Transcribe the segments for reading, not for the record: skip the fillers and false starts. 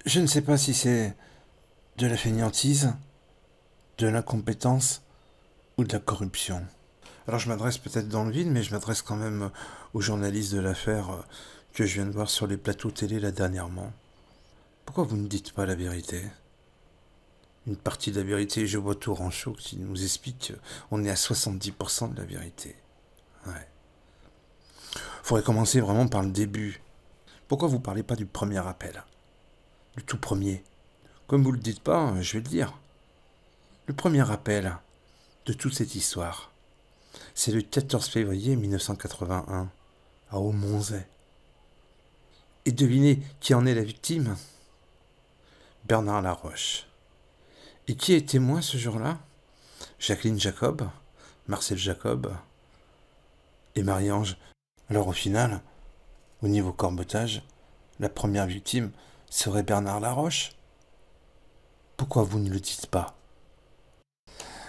Je ne sais pas si c'est de la fainéantise, de l'incompétence ou de la corruption. Alors je m'adresse peut-être dans le vide, mais je m'adresse quand même aux journalistes de l'affaire que je viens de voir sur les plateaux télé là dernièrement. Pourquoi vous ne dites pas la vérité? Une partie de la vérité, je vois Tourangeau qui nous explique qu'on est à 70% de la vérité. Ouais. Faudrait commencer vraiment par le début. Pourquoi vous parlez pas du premier appel? Du tout premier? Comme vous le dites pas, je vais le dire. Le premier appel de toute cette histoire, c'est le 14 février 1981, à Aumonzey. Et devinez qui en est la victime? Bernard Laroche. Et qui est témoin ce jour-là? Jacqueline Jacob, Marcel Jacob et Marie-Ange. Alors au final, au niveau corbetage, la première victime serait Bernard Laroche. Pourquoi vous ne le dites pas?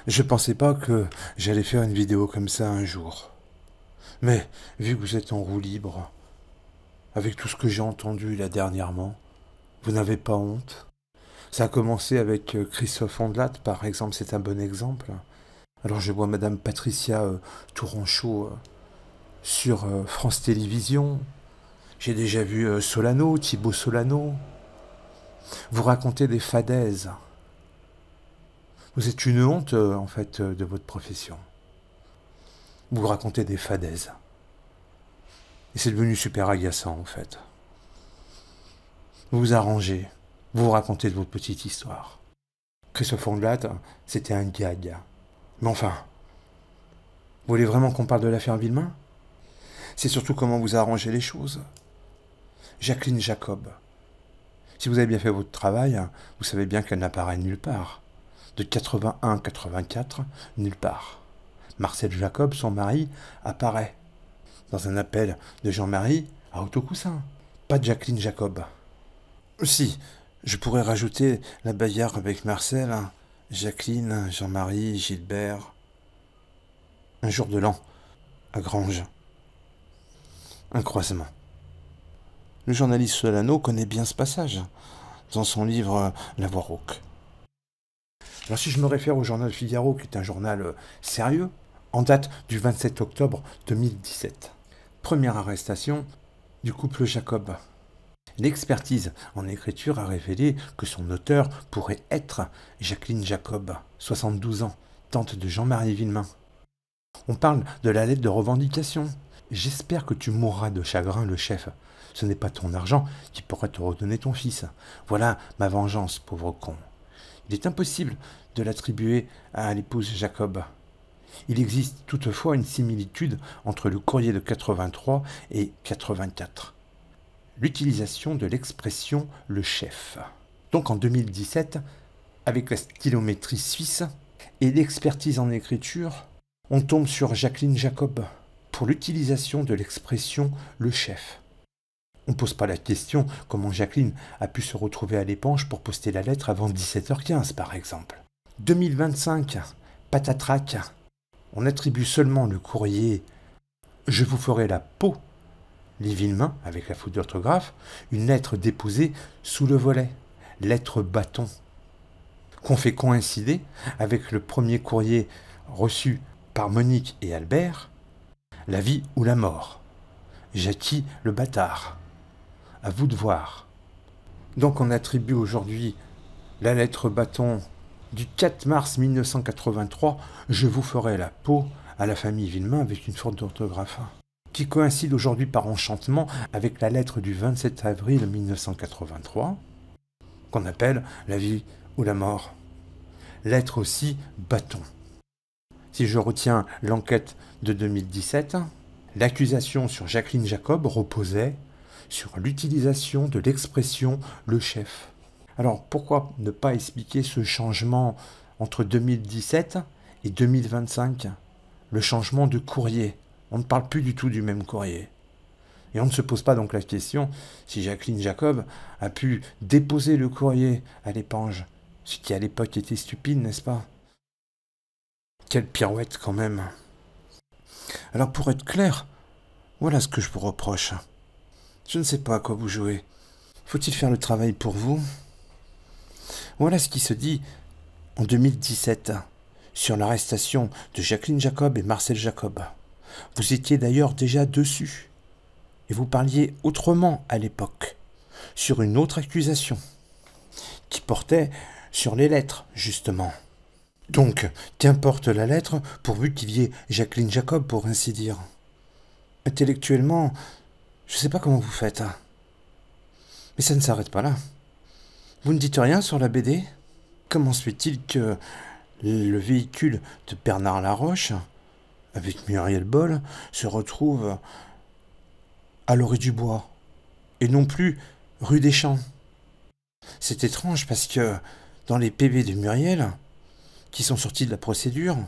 Je pensais pas que j'allais faire une vidéo comme ça un jour. Mais vu que vous êtes en roue libre, avec tout ce que j'ai entendu là dernièrement, vous n'avez pas honte? Ça a commencé avec Christophe Ondelat, par exemple, c'est un bon exemple. Alors je vois Madame Patricia Tourangeau sur France Télévisions. J'ai déjà vu Solano, Thibaut Solano. Vous racontez des fadaises. Vous êtes une honte, en fait, de votre profession. Vous racontez des fadaises. Et c'est devenu super agaçant, en fait. Vous vous arrangez. Vous racontez de votre petite histoire. Christophe Ondelat, c'était un gag. Mais enfin, vous voulez vraiment qu'on parle de l'affaire Villemain? C'est surtout comment vous arrangez les choses. Jacqueline Jacob. Si vous avez bien fait votre travail, vous savez bien qu'elle n'apparaît nulle part. De 81 à 84, nulle part. Marcel Jacob, son mari, apparaît dans un appel de Jean-Marie à Autocoussin. Pas de Jacqueline Jacob. Si, je pourrais rajouter la bagarre avec Marcel, Jacqueline, Jean-Marie, Gilbert. Un jour de l'an, à Granges. Un croisement. Le journaliste Solano connaît bien ce passage, dans son livre La Voix rauque. Alors si je me réfère au journal Figaro, qui est un journal sérieux, en date du 27 octobre 2017. Première arrestation du couple Jacob. L'expertise en écriture a révélé que son auteur pourrait être Jacqueline Jacob, 72 ans, tante de Jean-Marie Villemain. On parle de la lettre de revendication. J'espère que tu mourras de chagrin, le chef. Ce n'est pas ton argent qui pourra te redonner ton fils. Voilà ma vengeance, pauvre con. Il est impossible de l'attribuer à l'épouse Jacob. Il existe toutefois une similitude entre le courrier de 83 et 84. L'utilisation de l'expression le chef. Donc en 2017, avec la stylométrie suisse et l'expertise en écriture, on tombe sur Jacqueline Jacob pour l'utilisation de l'expression le chef. On ne pose pas la question comment Jacqueline a pu se retrouver à l'éponge pour poster la lettre avant 17h15 par exemple. 2025, patatrac, on attribue seulement le courrier « Je vous ferai la peau » les Villemain, avec la faute d'orthographe, une lettre déposée sous le volet, lettre bâton, qu'on fait coïncider avec le premier courrier reçu par Monique et Albert, la vie ou la mort. Jackie le bâtard. À vous de voir. Donc on attribue aujourd'hui la lettre bâton du 4 mars 1983, je vous ferai la peau à la famille Villemain avec une faute d'orthographe, qui coïncide aujourd'hui par enchantement avec la lettre du 27 avril 1983, qu'on appelle la vie ou la mort. Lettre aussi bâton. Si je retiens l'enquête de 2017, l'accusation sur Jacqueline Jacob reposait sur l'utilisation de l'expression le chef. Alors pourquoi ne pas expliquer ce changement entre 2017 et 2025? Le changement de courrier. On ne parle plus du tout du même courrier. Et on ne se pose pas donc la question si Jacqueline Jacob a pu déposer le courrier à l'éponge, ce qui à l'époque était stupide, n'est-ce pas? Quelle pirouette quand même. Alors pour être clair, voilà ce que je vous reproche. Je ne sais pas à quoi vous jouez. Faut-il faire le travail pour vous? Voilà ce qui se dit en 2017 sur l'arrestation de Jacqueline Jacob et Marcel Jacob. Vous étiez d'ailleurs déjà dessus. Et vous parliez autrement à l'époque, sur une autre accusation, qui portait sur les lettres, justement. Donc, qu'importe la lettre, pourvu qu'il y ait Jacqueline Jacob, pour ainsi dire. Intellectuellement, je ne sais pas comment vous faites. Mais ça ne s'arrête pas là. Vous ne dites rien sur la BD? Comment se fait-il que le véhicule de Bernard Laroche, avec Muriel Boll, se retrouve à l'Orée du Bois, et non plus rue des Champs? C'est étrange parce que dans les PV de Muriel, qui sont sortis de la procédure,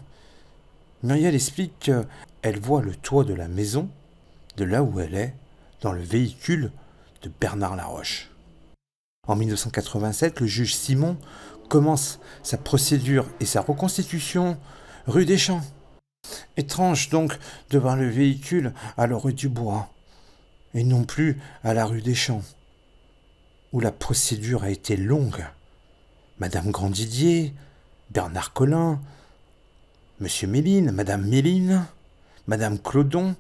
Muriel explique qu'elle voit le toit de la maison, de là où elle est, dans le véhicule de Bernard Laroche. En 1987, le juge Simon commence sa procédure et sa reconstitution rue des Champs. Étrange donc de voir le véhicule à l'Orée du Bois, et non plus à la rue des Champs, où la procédure a été longue. Madame Grandidier, Bernard Collin, Monsieur Méline, Madame Méline, Madame Clodon,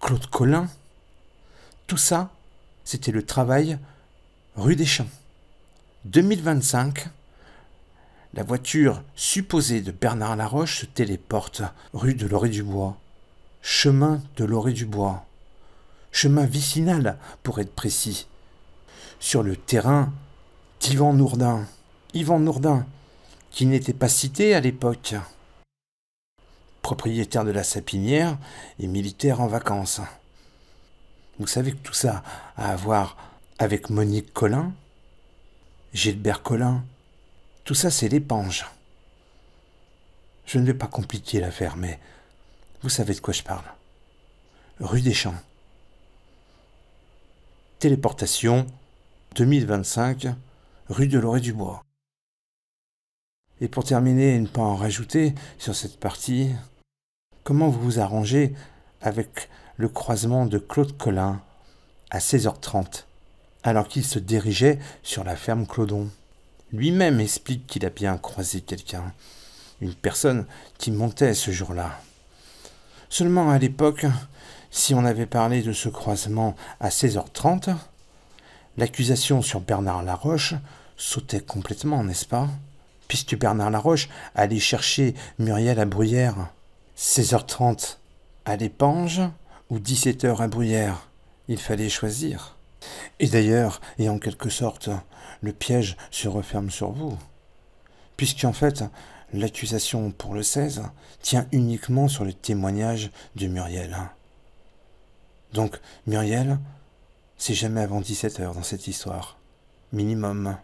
Claude Collin, tout ça, c'était le travail rue des Champs. 2025, la voiture supposée de Bernard Laroche se téléporte rue de l'Orée du Bois, chemin de l'Orée du Bois, chemin vicinal pour être précis, sur le terrain d'Yvan Nourdin. Yvan Nourdin, qui n'était pas cité à l'époque, propriétaire de la Sapinière et militaire en vacances. Vous savez que tout ça a à voir avec Monique Collin, Gilbert Collin, tout ça c'est l'éponge. Je ne vais pas compliquer l'affaire, mais vous savez de quoi je parle. Rue des Champs. Téléportation 2025, rue de l'Orée du Bois. Et pour terminer et ne pas en rajouter sur cette partie, comment vous vous arrangez avec le croisement de Claude Collin à 16h30, alors qu'il se dirigeait sur la ferme Clodon? Lui-même explique qu'il a bien croisé quelqu'un, une personne qui montait ce jour-là. Seulement à l'époque, si on avait parlé de ce croisement à 16h30, l'accusation sur Bernard Laroche sautait complètement, n'est-ce pas? Puisque Bernard Laroche allait chercher Muriel à Bruyères. 16h30 à l'Épange ou 17h à Bruyères. Il fallait choisir. Et d'ailleurs, et en quelque sorte, le piège se referme sur vous. Puisqu'en fait, l'accusation pour le 16 tient uniquement sur le témoignage de Muriel. Donc, Muriel, c'est jamais avant 17h dans cette histoire. Minimum.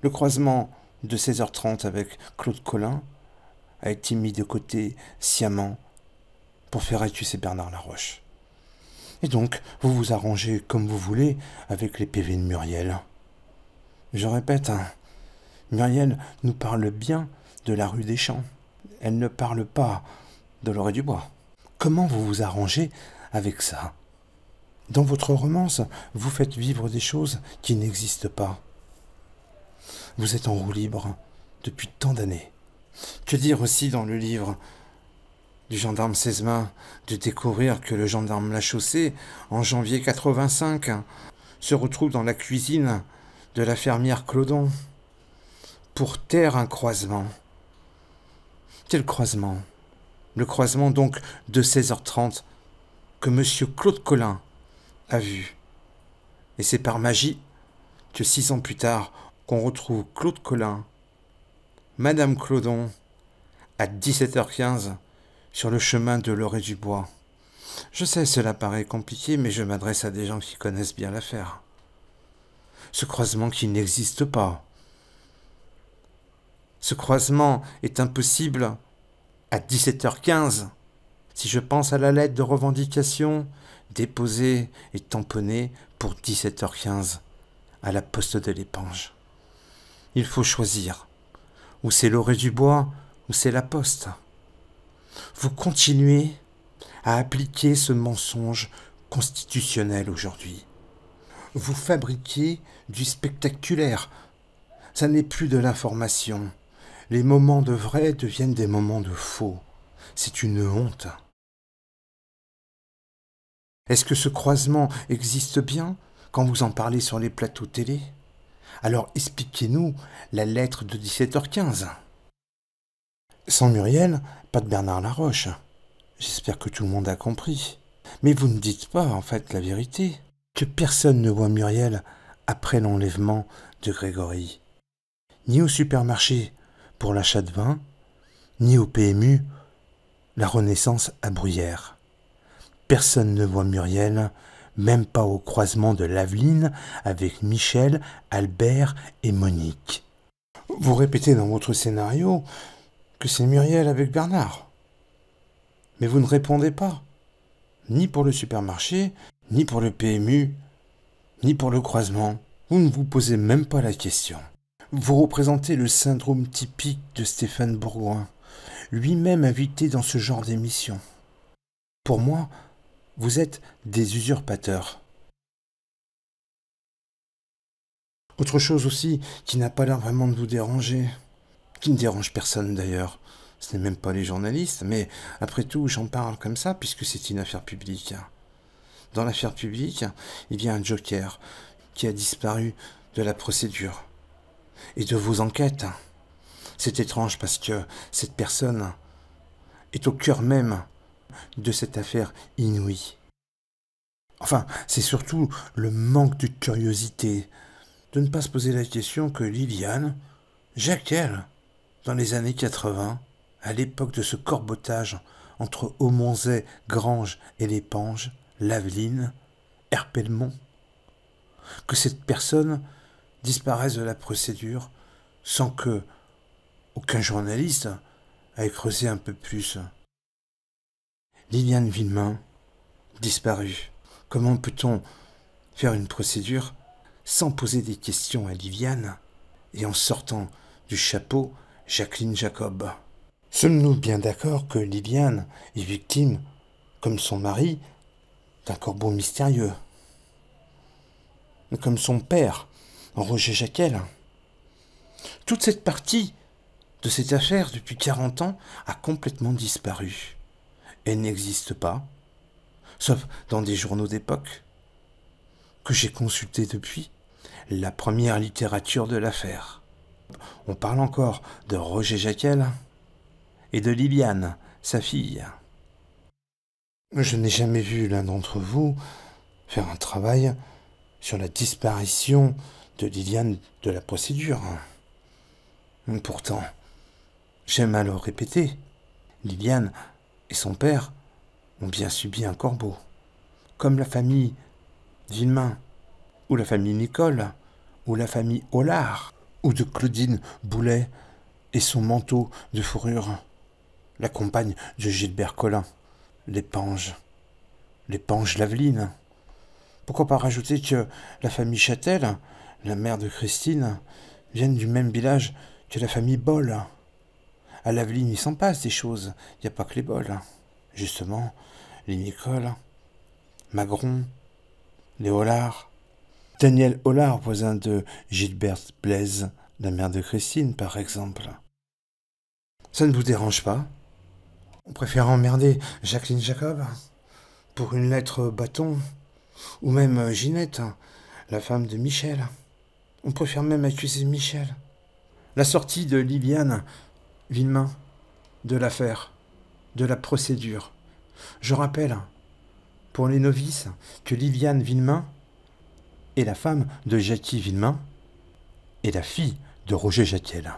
Le croisement de 16h30 avec Claude Collin a été mis de côté sciemment pour faire accuser Bernard Laroche. Et donc, vous vous arrangez comme vous voulez avec les PV de Muriel. Je répète, Muriel nous parle bien de la rue des Champs. Elle ne parle pas de l'Orée du Bois. Comment vous vous arrangez avec ça? Dans votre romance, vous faites vivre des choses qui n'existent pas. Vous êtes en roue libre depuis tant d'années. Que dire aussi dans le livre du gendarme Sesma de découvrir que le gendarme Lachaussée, en janvier 85, se retrouve dans la cuisine de la fermière Clodon pour taire un croisement. Quel croisement? Le croisement donc de 16h30 que monsieur Claude Collin a vu. Et c'est par magie que 6 ans plus tard, qu'on retrouve Claude Collin, Madame Clodon, à 17h15, sur le chemin de l'Orée du Bois. Je sais, cela paraît compliqué, mais je m'adresse à des gens qui connaissent bien l'affaire. Ce croisement qui n'existe pas. Ce croisement est impossible à 17h15. Si je pense à la lettre de revendication déposée et tamponnée pour 17h15 à la poste de l'Épange. Il faut choisir. Ou c'est l'Orée du Bois, ou c'est la poste. Vous continuez à appliquer ce mensonge constitutionnel aujourd'hui. Vous fabriquez du spectaculaire. Ça n'est plus de l'information. Les moments de vrai deviennent des moments de faux. C'est une honte. Est-ce que ce croisement existe bien quand vous en parlez sur les plateaux télé? Alors expliquez-nous la lettre de 17h15. Sans Muriel, pas de Bernard Laroche. J'espère que tout le monde a compris. Mais vous ne dites pas, en fait, la vérité. Que personne ne voit Muriel après l'enlèvement de Grégory. Ni au supermarché pour l'achat de vin, ni au PMU, la Renaissance à Bruyères. Personne ne voit Muriel, même pas au croisement de l'Aveline avec Michel, Albert et Monique. Vous répétez dans votre scénario que c'est Muriel avec Bernard. Mais vous ne répondez pas. Ni pour le supermarché, ni pour le PMU, ni pour le croisement. Vous ne vous posez même pas la question. Vous représentez le syndrome typique de Stéphane Bourgoin, lui-même invité dans ce genre d'émission. Pour moi, vous êtes des usurpateurs. Autre chose aussi qui n'a pas l'air vraiment de vous déranger, qui ne dérange personne d'ailleurs, ce n'est même pas les journalistes, mais après tout, j'en parle comme ça puisque c'est une affaire publique. Dans l'affaire publique, il y a un joker qui a disparu de la procédure et de vos enquêtes. C'est étrange parce que cette personne est au cœur même de cette affaire inouïe. Enfin, c'est surtout le manque de curiosité de ne pas se poser la question que Liliane, Jacquel, dans les années 80, à l'époque de ce corbotage entre Aumonzey, Granges et l'Épange, l'Aveline, Herpelmont, que cette personne disparaisse de la procédure sans que aucun journaliste ait creusé un peu plus. Liliane Villemain, disparue. Comment peut-on faire une procédure sans poser des questions à Liliane et en sortant du chapeau Jacqueline Jacob? Sommes-nous bien d'accord que Liliane est victime, comme son mari, d'un corbeau mystérieux, comme son père, Roger Jacquel? Toute cette partie de cette affaire, depuis 40 ans, a complètement disparu. Elle n'existe pas, sauf dans des journaux d'époque, que j'ai consultés depuis, la première littérature de l'affaire. On parle encore de Roger Jacquel et de Liliane, sa fille. Je n'ai jamais vu l'un d'entre vous faire un travail sur la disparition de Liliane de la procédure. Pourtant, j'aime à le répéter, Liliane et son père ont bien subi un corbeau, comme la famille Villemain, ou la famille Nicole, ou la famille Hollard, ou de Claudine Boulet et son manteau de fourrure, la compagne de Gilbert Collin, l'épange Laveline. Pourquoi pas rajouter que la famille Châtel, la mère de Christine, viennent du même village que la famille Boll. À Laveline, il s'en passe des choses, il n'y a pas que les Boll. Justement, les Nicole, Magron, les Hollard, Daniel Hollard, voisin de Gilberte Blaise, la mère de Christine, par exemple. Ça ne vous dérange pas? On préfère emmerder Jacqueline Jacob pour une lettre bâton, ou même Ginette, la femme de Michel. On préfère même accuser Michel. La sortie de Liliane Villemain de l'affaire, de la procédure. Je rappelle, pour les novices, que Liliane Villemain est la femme de Jackie Villemain et la fille de Roger Jacquel.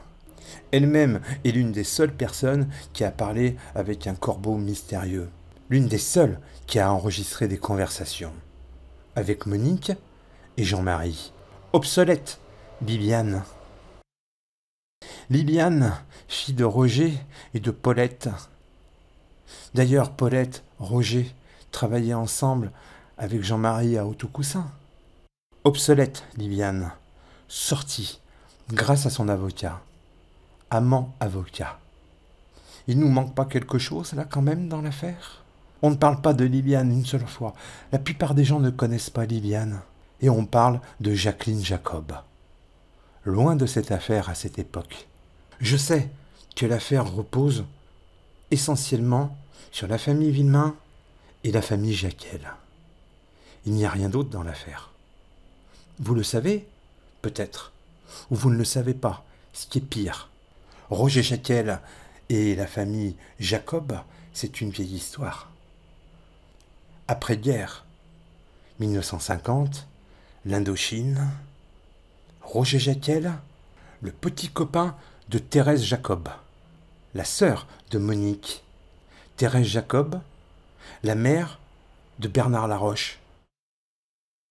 Elle-même est l'une des seules personnes qui a parlé avec un corbeau mystérieux. L'une des seules qui a enregistré des conversations avec Monique et Jean-Marie. Obsolète, Liliane. Liliane, fille de Roger et de Paulette. D'ailleurs, Paulette, Roger travaillaient ensemble avec Jean-Marie à Autocoussin. Obsolète, Liliane, sortie grâce à son avocat. Amant avocat. Il nous manque pas quelque chose là quand même dans l'affaire? On ne parle pas de Liliane une seule fois. La plupart des gens ne connaissent pas Liliane. Et on parle de Jacqueline Jacob. Loin de cette affaire à cette époque. Je sais que l'affaire repose essentiellement sur la famille Villemain et la famille Jacquel. Il n'y a rien d'autre dans l'affaire. Vous le savez, peut-être, ou vous ne le savez pas, ce qui est pire. Roger Jacquel et la famille Jacob, c'est une vieille histoire. Après-guerre, 1950, l'Indochine, Roger Jacquel, le petit copain de Thérèse Jacob, la sœur de Monique, Thérèse Jacob, la mère de Bernard Laroche.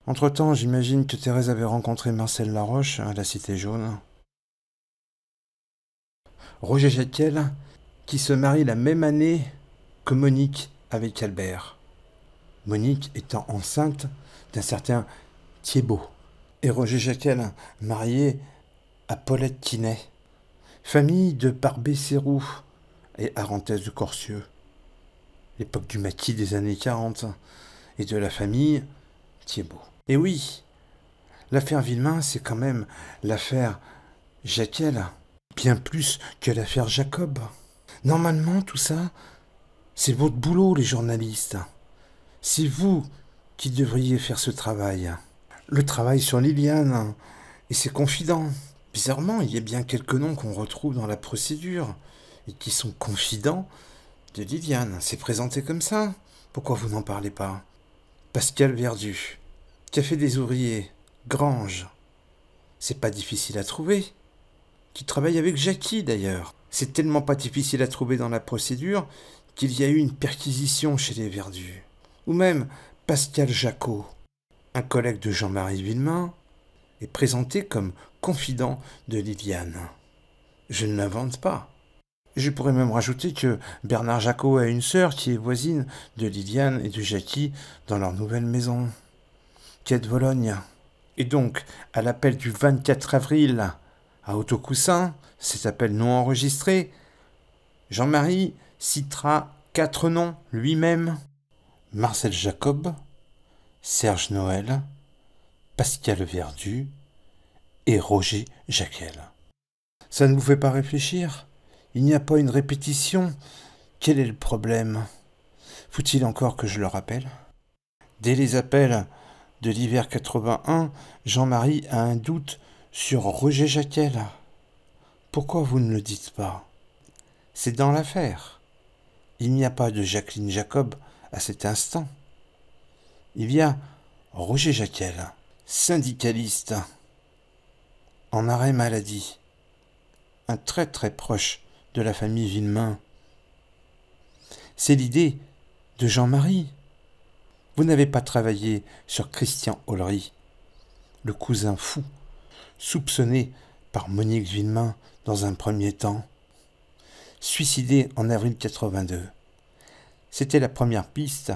Entre-temps, j'imagine que Thérèse avait rencontré Marcel Laroche à la Cité Jaune. Roger Jacquel, qui se marie la même année que Monique avec Albert. Monique étant enceinte d'un certain Thiebaud. Et Roger Jacquel, marié à Paulette Quinet, famille de Barbé-Sérou et Arantès de Corcieux. L'époque du maquis des années 40 et de la famille Thiebaud. Et oui, l'affaire Villemain, c'est quand même l'affaire Jacquel, bien plus que l'affaire Jacob. Normalement, tout ça, c'est votre boulot, les journalistes. C'est vous qui devriez faire ce travail. Le travail sur Liliane et ses confidents. Bizarrement, il y a bien quelques noms qu'on retrouve dans la procédure et qui sont confidents de Liliane. C'est présenté comme ça. Pourquoi vous n'en parlez pas? Pascal Verdu, Café des ouvriers, Grange. C'est pas difficile à trouver. Qui travaille avec Jackie d'ailleurs. C'est tellement pas difficile à trouver dans la procédure qu'il y a eu une perquisition chez les Verdus. Ou même Pascal Jacot, un collègue de Jean-Marie Villemain, est présenté comme confident de Liliane. Je ne l'invente pas. Je pourrais même rajouter que Bernard Jacot a une sœur qui est voisine de Liliane et de Jackie dans leur nouvelle maison, quai de Vologne. Et donc, à l'appel du 24 avril à Autocoussin, cet appel non enregistré, Jean-Marie citera 4 noms lui-même: Marcel Jacob, Serge Noël, Pascal Verdu et Roger Jacquel. Ça ne vous fait pas réfléchir? Il n'y a pas une répétition? Quel est le problème? Faut-il encore que je le rappelle? Dès les appels de l'hiver 81, Jean-Marie a un doute sur Roger Jacquel. Pourquoi vous ne le dites pas? C'est dans l'affaire. Il n'y a pas de Jacqueline Jacob à cet instant. Il y a Roger Jacquel, syndicaliste, en arrêt maladie, un très très proche de la famille Villemain. C'est l'idée de Jean-Marie. Vous n'avez pas travaillé sur Christian Ollery, le cousin fou, soupçonné par Monique Villemain dans un premier temps, suicidé en avril 82. C'était la première piste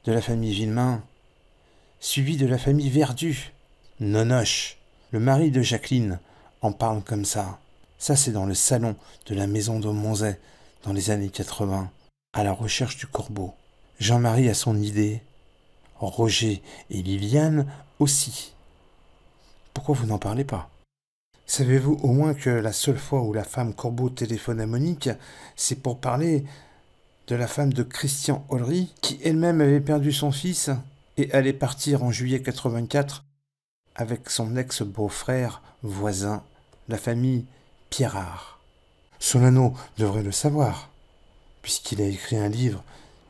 de la famille Villemain, suivie de la famille Verdu. Nonoche, le mari de Jacqueline, en parle comme ça. Ça, c'est dans le salon de la maison de Monzet, dans les années 80, à la recherche du corbeau. Jean-Marie a son idée. Roger et Liliane aussi. Pourquoi vous n'en parlez pas? Savez-vous au moins que la seule fois où la femme Corbeau téléphone à Monique, c'est pour parler de la femme de Christian Ollery, qui elle-même avait perdu son fils et allait partir en juillet 84 avec son ex-beau-frère voisin, la famille Pierrard. Solano devrait le savoir, puisqu'il a écrit un livre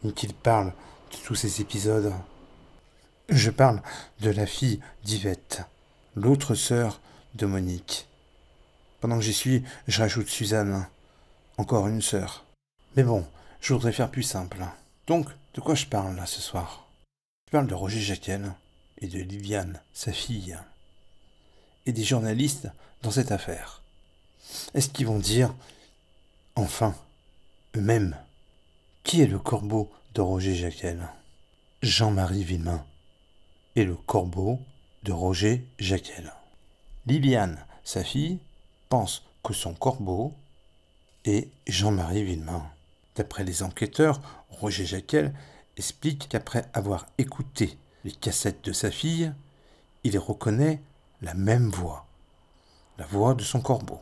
et qu'il parle de tous ces épisodes. Je parle de la fille d'Yvette, l'autre sœur de Monique. Pendant que j'y suis, je rajoute Suzanne, encore une sœur. Mais bon, je voudrais faire plus simple. Donc, de quoi je parle là ce soir? Je parle de Roger Jacquel et de Liliane, sa fille, et des journalistes dans cette affaire. Est-ce qu'ils vont dire, enfin, eux-mêmes, qui est le corbeau de Roger Jacquel? Jean-Marie Villemain est le corbeau de Roger Jacquel. Liliane, sa fille, pense que son corbeau est Jean-Marie Villemain. D'après les enquêteurs, Roger Jacquel explique qu'après avoir écouté les cassettes de sa fille, il reconnaît la même voix, la voix de son corbeau.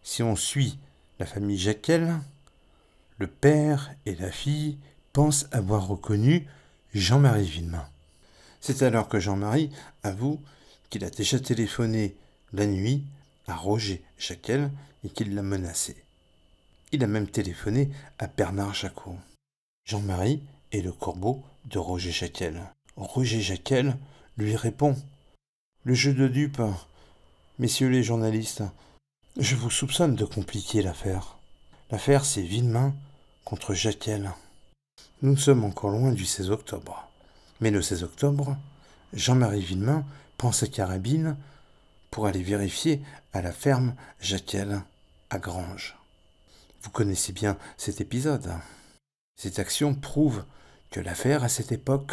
Si on suit la famille Jacquel, le père et la fille pensent avoir reconnu Jean-Marie Villemain. C'est alors que Jean-Marie avoue qu'il a déjà téléphoné la nuit à Roger Jacquel et qu'il l'a menacé. Il a même téléphoné à Bernard Jacquot. Jean-Marie est le corbeau de Roger Jacquel. Roger Jacquel lui répond « Le jeu de dupes, messieurs les journalistes, je vous soupçonne de compliquer l'affaire. L'affaire, c'est Villemain contre Jacquel. Nous sommes encore loin du 16 octobre. Mais le 16 octobre, Jean-Marie Villemain prend sa carabine pour aller vérifier à la ferme Jacquel à Granges. Vous connaissez bien cet épisode. Cette action prouve que l'affaire à cette époque,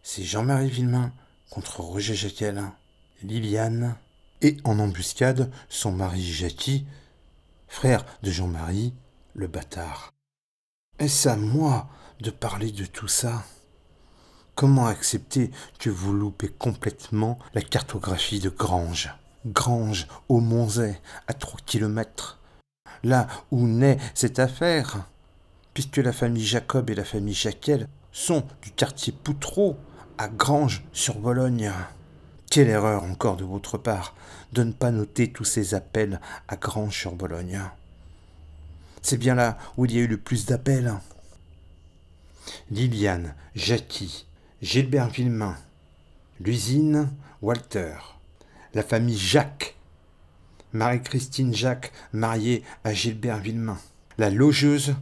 c'est Jean-Marie Villemain contre Roger Jacquel, Liliane et en embuscade son mari Jackie, frère de Jean-Marie, le bâtard. Est-ce à moi de parler de tout ça ? Comment accepter que vous loupez complètement la cartographie de Granges ? Granges, au Monzay, à 3 kilomètres. Là où naît cette affaire, puisque la famille Jacob et la famille Jacquel sont du quartier Poutreau, à Granges-sur-Bologne. Quelle erreur encore de votre part de ne pas noter tous ces appels à Granges-sur-Bologne. C'est bien là où il y a eu le plus d'appels. Liliane, Jackie, Gilbert Villemain, l'usine Walter, la famille Jacques, Marie-Christine Jacques mariée à Gilbert Villemain, la logeuse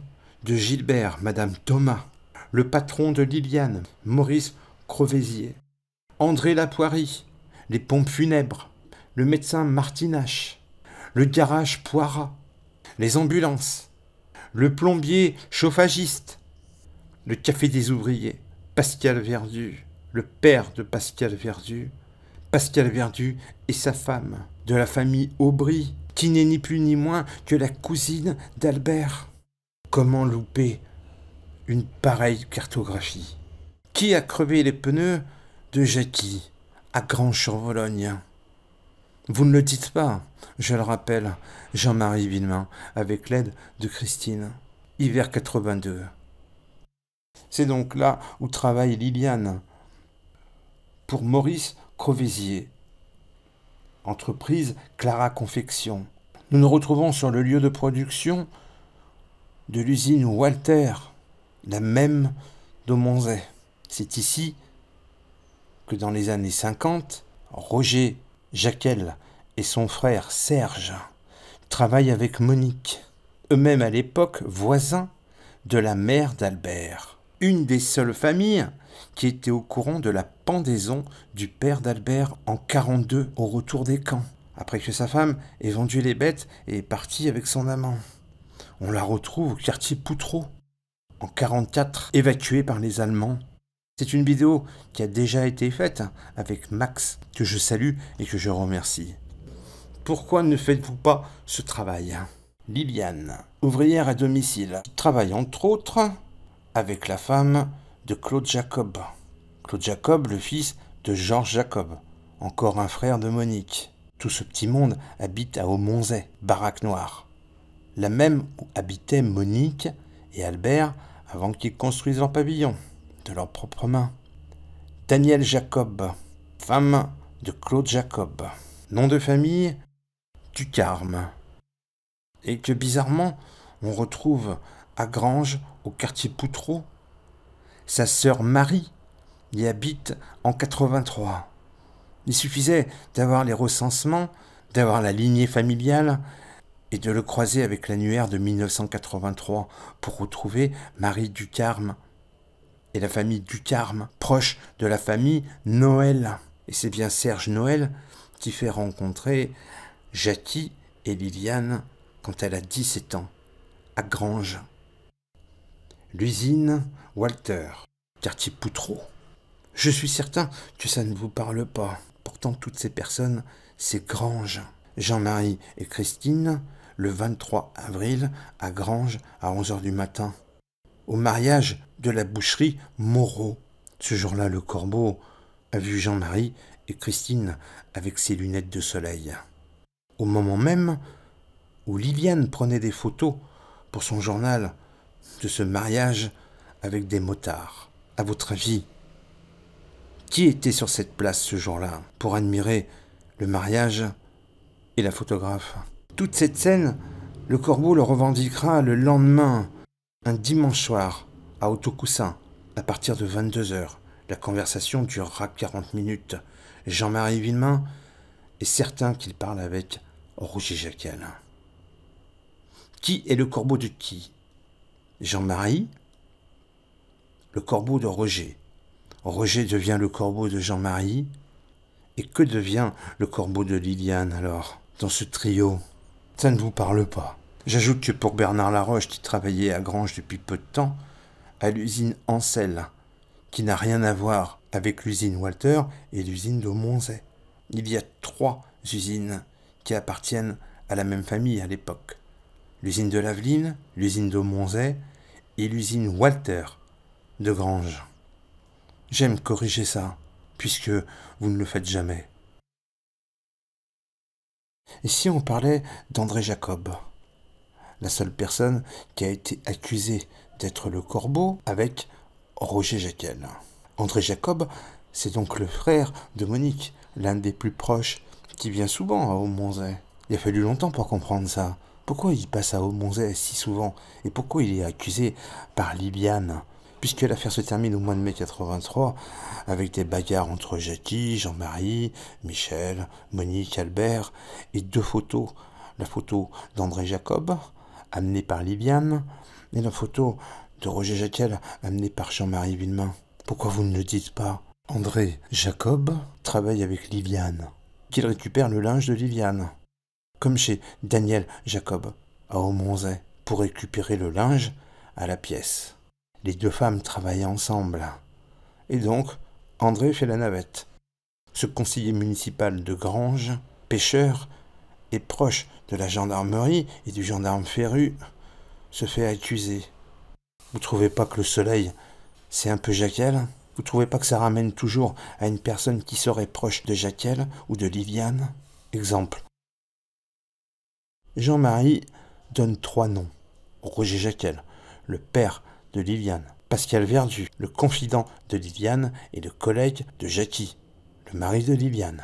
de Gilbert, Madame Thomas, le patron de Liliane, Maurice Crevésier, André Lapoirie, les pompes funèbres, le médecin Martinache, le garage Poirat, les ambulances, le plombier chauffagiste, le café des ouvriers, Pascal Verdu, le père de Pascal Verdu et sa femme, de la famille Aubry, qui n'est ni plus ni moins que la cousine d'Albert. Comment louper une pareille cartographie ? Qui a crevé les pneus de Jackie à Granges-sur-Bologne ? Vous ne le dites pas, je le rappelle, Jean-Marie Villemain, avec l'aide de Christine, hiver 82. C'est donc là où travaille Liliane, pour Maurice Crevésier, entreprise Clara Confection. Nous nous retrouvons sur le lieu de production de l'usine Walter, la même d'Aumonzay. C'est ici que dans les années 50, Roger Jacquel et son frère Serge travaillent avec Monique, eux-mêmes à l'époque voisins de la mère d'Albert, une des seules familles qui était au courant de la pendaison du père d'Albert en 42 au retour des camps, après que sa femme ait vendu les bêtes et est partie avec son amant. On la retrouve au quartier Poutreau, en 44, évacuée par les Allemands. C'est une vidéo qui a déjà été faite avec Max, que je salue et que je remercie. Pourquoi ne faites-vous pas ce travail ? Liliane, ouvrière à domicile, qui travaille entre autres avec la femme de Claude Jacob. Claude Jacob, le fils de Georges Jacob, encore un frère de Monique. Tout ce petit monde habite à Aumonzay, baraque noire. La même où habitaient Monique et Albert avant qu'ils construisent leur pavillon, de leurs propres mains. Danielle Jacob, femme de Claude Jacob. Nom de famille, Ducarme. Et que bizarrement, on retrouve à Granges, au quartier Poutreau, sa sœur Marie y habite en 83. Il suffisait d'avoir les recensements, d'avoir la lignée familiale et de le croiser avec l'annuaire de 1983 pour retrouver Marie Ducarme et la famille Ducarme, proche de la famille Noël. Et c'est bien Serge Noël qui fait rencontrer Jackie et Liliane quand elle a 17 ans, à Granges. L'usine Walter, quartier Poutreau. Je suis certain que ça ne vous parle pas. Pourtant, toutes ces personnes, c'est Granges. Jean-Marie et Christine, le 23 avril, à Granges, à 11h du matin. Au mariage de la boucherie Moreau. Ce jour-là, le corbeau a vu Jean-Marie et Christine avec ses lunettes de soleil. Au moment même où Liliane prenait des photos pour son journal de ce mariage avec des motards. À votre avis, qui était sur cette place ce jour-là pour admirer le mariage et la photographe? Toute cette scène, le Corbeau le revendiquera le lendemain, un dimanche soir, à Autocoussin, à partir de 22h. La conversation durera 40 minutes. Jean-Marie Villemain est certain qu'il parle avec Roger Jaquel. Qui est le Corbeau de qui? Jean-Marie, le Corbeau de Roger. Roger devient le Corbeau de Jean-Marie. Et que devient le Corbeau de Liliane alors, dans ce trio? Ça ne vous parle pas. J'ajoute que pour Bernard Laroche, qui travaillait à Granges depuis peu de temps, à l'usine Ancel, qui n'a rien à voir avec l'usine Walter et l'usine de Monzet. Il y a 3 usines qui appartiennent à la même famille à l'époque. L'usine de Laveline, l'usine de Monzet et l'usine Walter de Granges. J'aime corriger ça, puisque vous ne le faites jamais. Et si on parlait d'André Jacob, la seule personne qui a été accusée d'être le Corbeau avec Roger Jaquel. André Jacob, c'est donc le frère de Monique, l'un des plus proches, qui vient souvent à Aumonzey. Il a fallu longtemps pour comprendre ça. Pourquoi il passe à Aumonzey si souvent? Et pourquoi il est accusé par Liliane? Puisque l'affaire se termine au mois de mai 83, avec des bagarres entre Jackie, Jean-Marie, Michel, Monique, Albert, et 2 photos. La photo d'André Jacob, amenée par Liliane, et la photo de Roger Jaquel, amenée par Jean-Marie Villemain. Pourquoi vous ne le dites pas? André Jacob travaille avec Liliane, qu'il récupère le linge de Liliane, comme chez Daniel Jacob, à Aumonzey, pour récupérer le linge à la pièce. Les 2 femmes travaillaient ensemble. Et donc, André fait la navette. Ce conseiller municipal de Granges, pêcheur, et proche de la gendarmerie et du gendarme Ferru, se fait accuser. Vous trouvez pas que le soleil, c'est un peu Jaquel? Vous trouvez pas que ça ramène toujours à une personne qui serait proche de Jaquel ou de Liliane? Exemple. Jean-Marie donne 3 noms. Roger Jaquel, le père de Liliane. Pascal Verdu, le confident de Liliane et le collègue de Jackie, le mari de Liliane.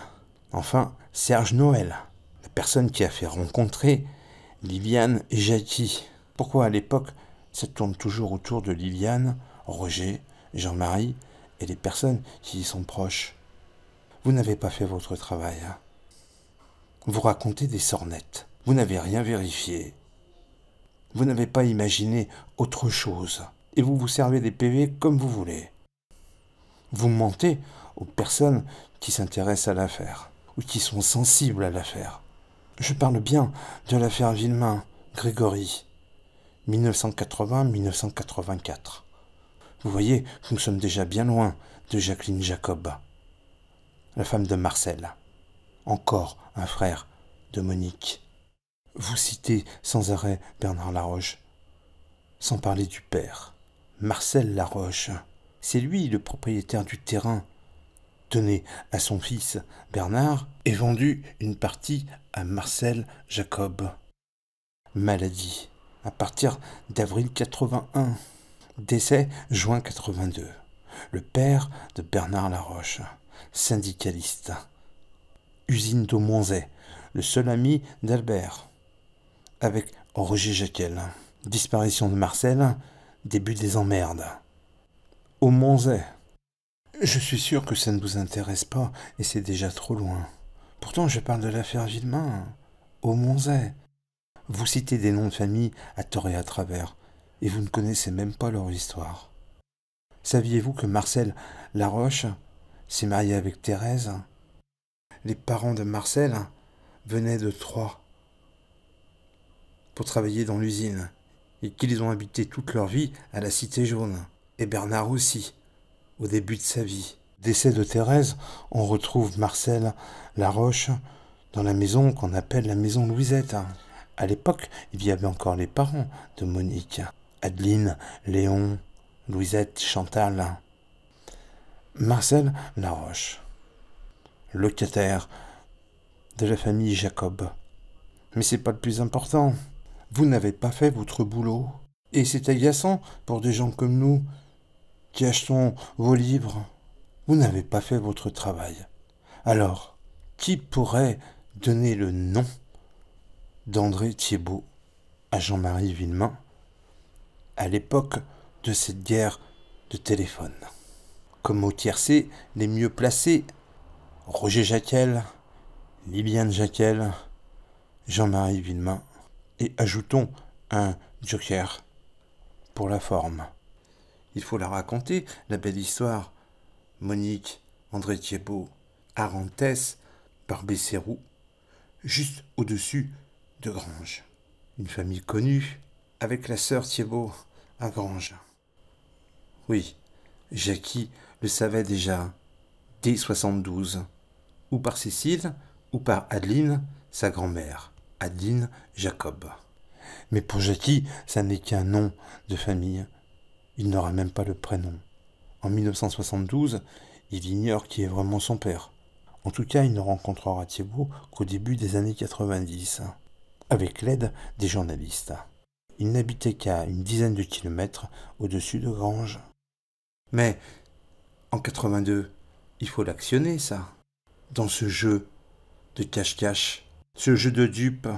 Enfin, Serge Noël, la personne qui a fait rencontrer Liliane et Jackie. Pourquoi à l'époque, ça tourne toujours autour de Liliane, Roger, Jean-Marie et les personnes qui y sont proches? Vous n'avez pas fait votre travail. Hein? Vous racontez des sornettes. Vous n'avez rien vérifié. Vous n'avez pas imaginé autre chose. Et vous vous servez des PV comme vous voulez. Vous mentez aux personnes qui s'intéressent à l'affaire ou qui sont sensibles à l'affaire. Je parle bien de l'affaire Villemain, Grégory, 1980-1984. Vous voyez que nous sommes déjà bien loin de Jacqueline Jacob, la femme de Marcel, encore un frère de Monique. Vous citez sans arrêt Bernard Laroche, sans parler du père, Marcel Laroche. C'est lui le propriétaire du terrain donné à son fils Bernard et vendu une partie à Marcel Jacob. Maladie, à partir d'avril 81. Décès juin 82. Le père de Bernard Laroche, syndicaliste. Usine d'Aumonzey, le seul ami d'Albert, avec Roger Jaquel. Disparition de Marcel, début des emmerdes. Aumonzey. Je suis sûr que ça ne vous intéresse pas et c'est déjà trop loin. Pourtant, je parle de l'affaire Villemain, Aumonzey. Vous citez des noms de famille à tort et à travers, et vous ne connaissez même pas leur histoire. Saviez-vous que Marcel Laroche s'est marié avec Thérèse? Les parents de Marcel venaient de Troyes pour travailler dans l'usine, et qu'ils ont habité toute leur vie à la Cité Jaune. Et Bernard aussi, au début de sa vie. Décès de Thérèse, on retrouve Marcel Laroche dans la maison qu'on appelle la maison Louisette. À l'époque, il y avait encore les parents de Monique. Adeline, Léon, Louisette, Chantal. Marcel Laroche, locataire de la famille Jacob. Mais c'est pas le plus important. Vous n'avez pas fait votre boulot. Et c'est agaçant pour des gens comme nous qui achetons vos livres. Vous n'avez pas fait votre travail. Alors, qui pourrait donner le nom d'André Thiébaut à Jean-Marie Villemain à l'époque de cette guerre de téléphone? Comme au tiercé, les mieux placés, Roger Jacquel, Liliane Jacquel, Jean-Marie Villemain, et ajoutons un joker pour la forme. Il faut la raconter, la belle histoire. Monique, André Thiébaut, Arentès, Barbé-Serroux, juste au-dessus de Granges. Une famille connue, avec la sœur Thiébaut à Granges. Oui, Jackie le savait déjà, dès 72, ou par Cécile, ou par Adeline, sa grand-mère, Adeline Jacob. Mais pour Jackie, ça n'est qu'un nom de famille. Il n'aura même pas le prénom. En 1972, il ignore qui est vraiment son père. En tout cas, il ne rencontrera Thiébaut qu'au début des années 90, avec l'aide des journalistes. Il n'habitait qu'à une dizaine de kilomètres au-dessus de Granges. Mais, en 82, il faut l'actionner, ça. Dans ce jeu de cache-cache, ce jeu de dupes,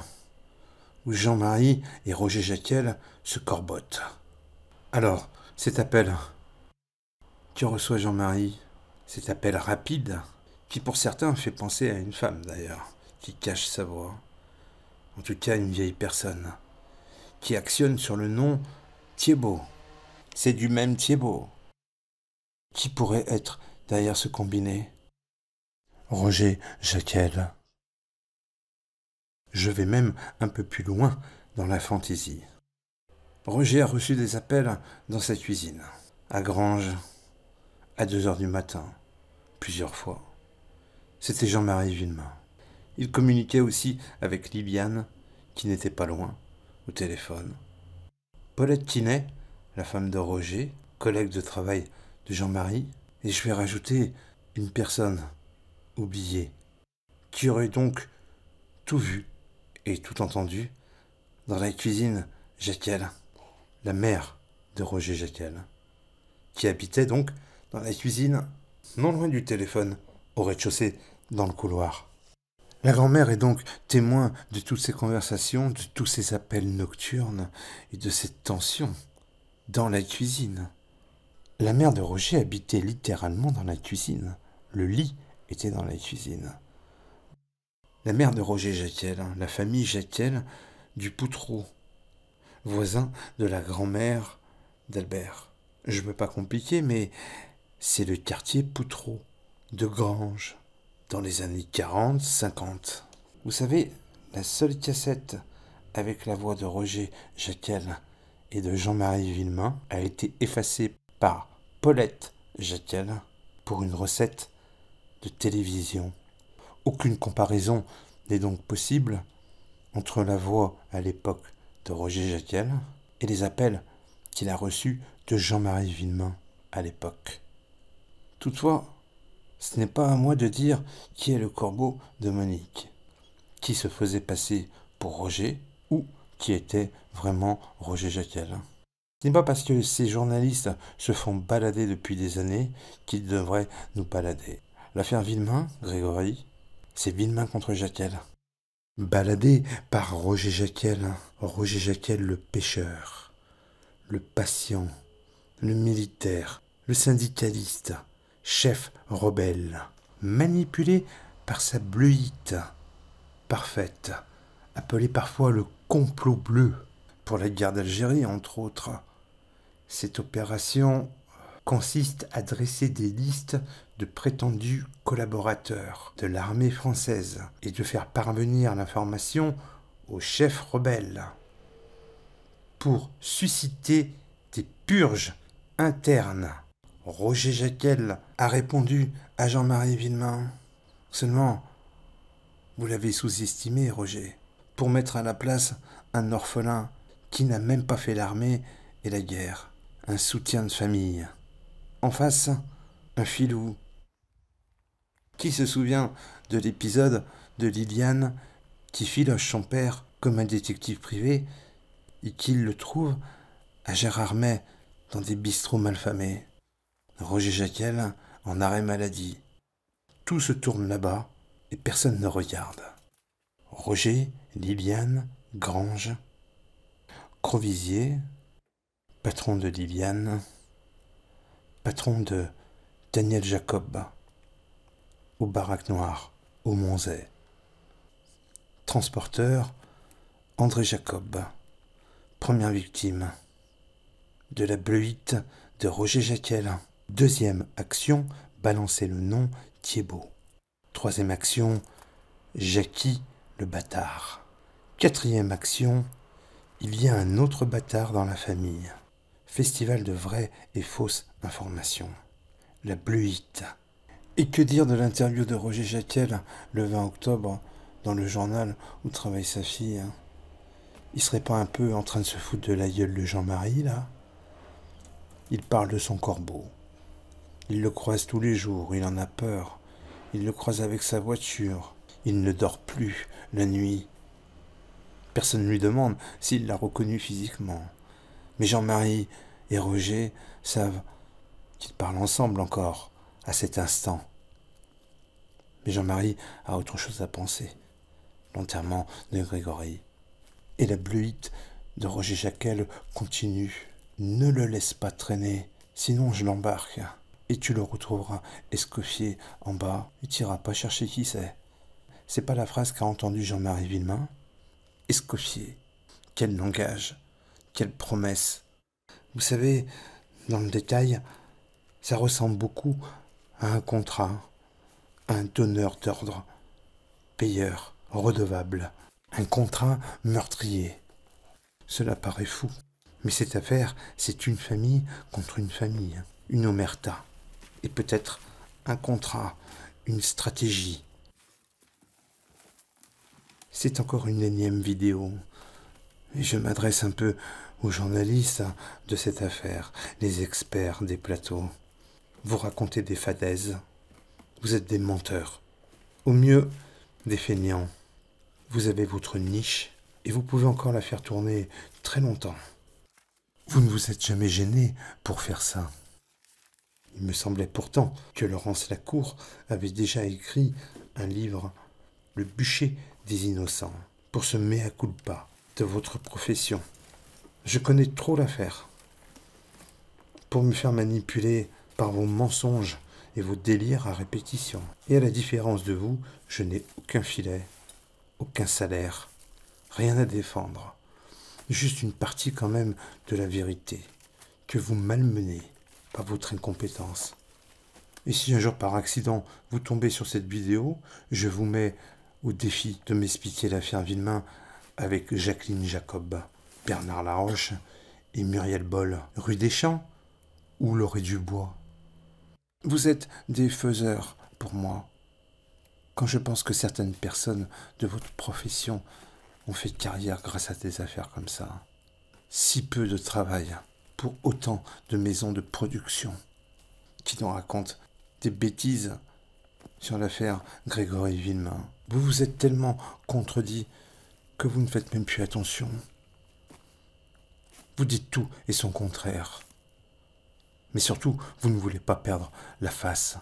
où Jean-Marie et Roger Jacquel se corbotent. Alors, cet appel que reçoit Jean-Marie, cet appel rapide, qui pour certains fait penser à une femme d'ailleurs, qui cache sa voix, en tout cas une vieille personne, qui actionne sur le nom Thiébaut. C'est du même Thiébaut. Qui pourrait être derrière ce combiné? Roger Jacquel. Je vais même un peu plus loin dans la fantaisie. Roger a reçu des appels dans sa cuisine, à Granges, à 2h du matin, plusieurs fois. C'était Jean-Marie Villemain. Il communiquait aussi avec Liliane, qui n'était pas loin, au téléphone. Paulette Quinet, la femme de Roger, collègue de travail de Jean-Marie, et je vais rajouter une personne oubliée, qui aurait donc tout vu et tout entendu dans la cuisine Jacquel, la mère de Roger Jacquel, qui habitait donc dans la cuisine, non loin du téléphone, au rez-de-chaussée, dans le couloir. La grand-mère est donc témoin de toutes ces conversations, de tous ces appels nocturnes et de cette tension dans la cuisine. La mère de Roger habitait littéralement dans la cuisine. Le lit était dans la cuisine. La mère de Roger Jacquel, la famille Jacquel du Poutreau, voisin de la grand-mère d'Albert. Je ne veux pas compliquer, mais c'est le quartier Poutreau de Granges, dans les années 40-50. Vous savez, la seule cassette avec la voix de Roger Jacquel et de Jean-Marie Villemain a été effacée par Paulette Jacquel pour une recette de télévision. Aucune comparaison n'est donc possible entre la voix à l'époque de Roger Jacquel et les appels qu'il a reçus de Jean-Marie Villemain à l'époque. Toutefois, ce n'est pas à moi de dire qui est le corbeau de Monique, qui se faisait passer pour Roger ou qui était vraiment Roger Jacquel. Ce n'est pas parce que ces journalistes se font balader depuis des années qu'ils devraient nous balader. L'affaire Villemain, Grégory, c'est Villemain contre Jacquel. Baladé par Roger Jacquel le pêcheur, le patient, le militaire, le syndicaliste, chef rebelle, manipulé par sa bleuite parfaite, appelée parfois le complot bleu, pour la guerre d'Algérie entre autres. Cette opération consiste à dresser des listes de prétendus collaborateurs de l'armée française et de faire parvenir l'information aux chefs rebelles pour susciter des purges internes. Roger Jacquel a répondu à Jean-Marie Villemain. Seulement, vous l'avez sous-estimé, Roger, pour mettre à la place un orphelin qui n'a même pas fait l'armée et la guerre, un soutien de famille. En face, un filou. Qui se souvient de l'épisode de Liliane qui filoche son père comme un détective privé et qu'il le trouve à Gérardmer dans des bistrots malfamés? Roger Jaquel en arrêt maladie. Tout se tourne là-bas et personne ne regarde. Roger, Liliane, Grange, Crovisier, patron de Liliane, patron de Daniel Jacob, au Baraque Noire, au Monzet. Transporteur, André Jacob, première victime de la bleuite de Roger Jaquel. Deuxième action, balancer le nom Thiebaud. Troisième action, Jackie le bâtard. Quatrième action, il y a un autre bâtard dans la famille. Festival de vraies et fausses informations. La bleuite. Et que dire de l'interview de Roger Jaquel le 20 octobre dans le journal où travaille sa fille? Il serait pas un peu en train de se foutre de la gueule de Jean-Marie, là? Il parle de son corbeau. Il le croise tous les jours, il en a peur. Il le croise avec sa voiture. Il ne dort plus la nuit. Personne ne lui demande s'il l'a reconnu physiquement. Mais Jean-Marie et Roger savent qu'ils parlent ensemble encore, à cet instant. Mais Jean-Marie a autre chose à penser. L'enterrement de Grégory. Et la bleuite de Roger Jaquel continue. Ne le laisse pas traîner, sinon je l'embarque. Et tu le retrouveras escoffier en bas. Et tu n'iras pas chercher qui c'est. C'est pas la phrase qu'a entendue Jean-Marie Villemain? Escoffier. Quel langage. Quelle promesse. Vous savez, dans le détail, ça ressemble beaucoup à un contrat, à un donneur d'ordre, payeur, redevable, un contrat meurtrier. Cela paraît fou, mais cette affaire, c'est une famille contre une famille, une omerta, et peut-être un contrat, une stratégie. C'est encore une énième vidéo, et je m'adresse un peu aux journalistes de cette affaire, les experts des plateaux. Vous racontez des fadaises, vous êtes des menteurs, au mieux des feignants. Vous avez votre niche et vous pouvez encore la faire tourner très longtemps. Vous ne vous êtes jamais gêné pour faire ça. Il me semblait pourtant que Laurence Lacour avait déjà écrit un livre, Le bûcher des innocents, pour ce mea culpa de votre profession. Je connais trop l'affaire pour me faire manipuler par vos mensonges et vos délires à répétition. Et à la différence de vous, je n'ai aucun filet, aucun salaire, rien à défendre. Juste une partie quand même de la vérité, que vous malmenez par votre incompétence. Et si un jour par accident vous tombez sur cette vidéo, je vous mets au défi de m'expliquer l'affaire Villemain avec Jacqueline Jacob, Bernard Laroche et Muriel Boll, rue des Champs ou Laurée Dubois. Vous êtes des faiseurs pour moi. Quand je pense que certaines personnes de votre profession ont fait carrière grâce à des affaires comme ça. Si peu de travail pour autant de maisons de production qui nous racontent des bêtises sur l'affaire Grégory Villemain. Vous vous êtes tellement contredit que vous ne faites même plus attention. Vous dites tout et son contraire. Mais surtout, vous ne voulez pas perdre la face.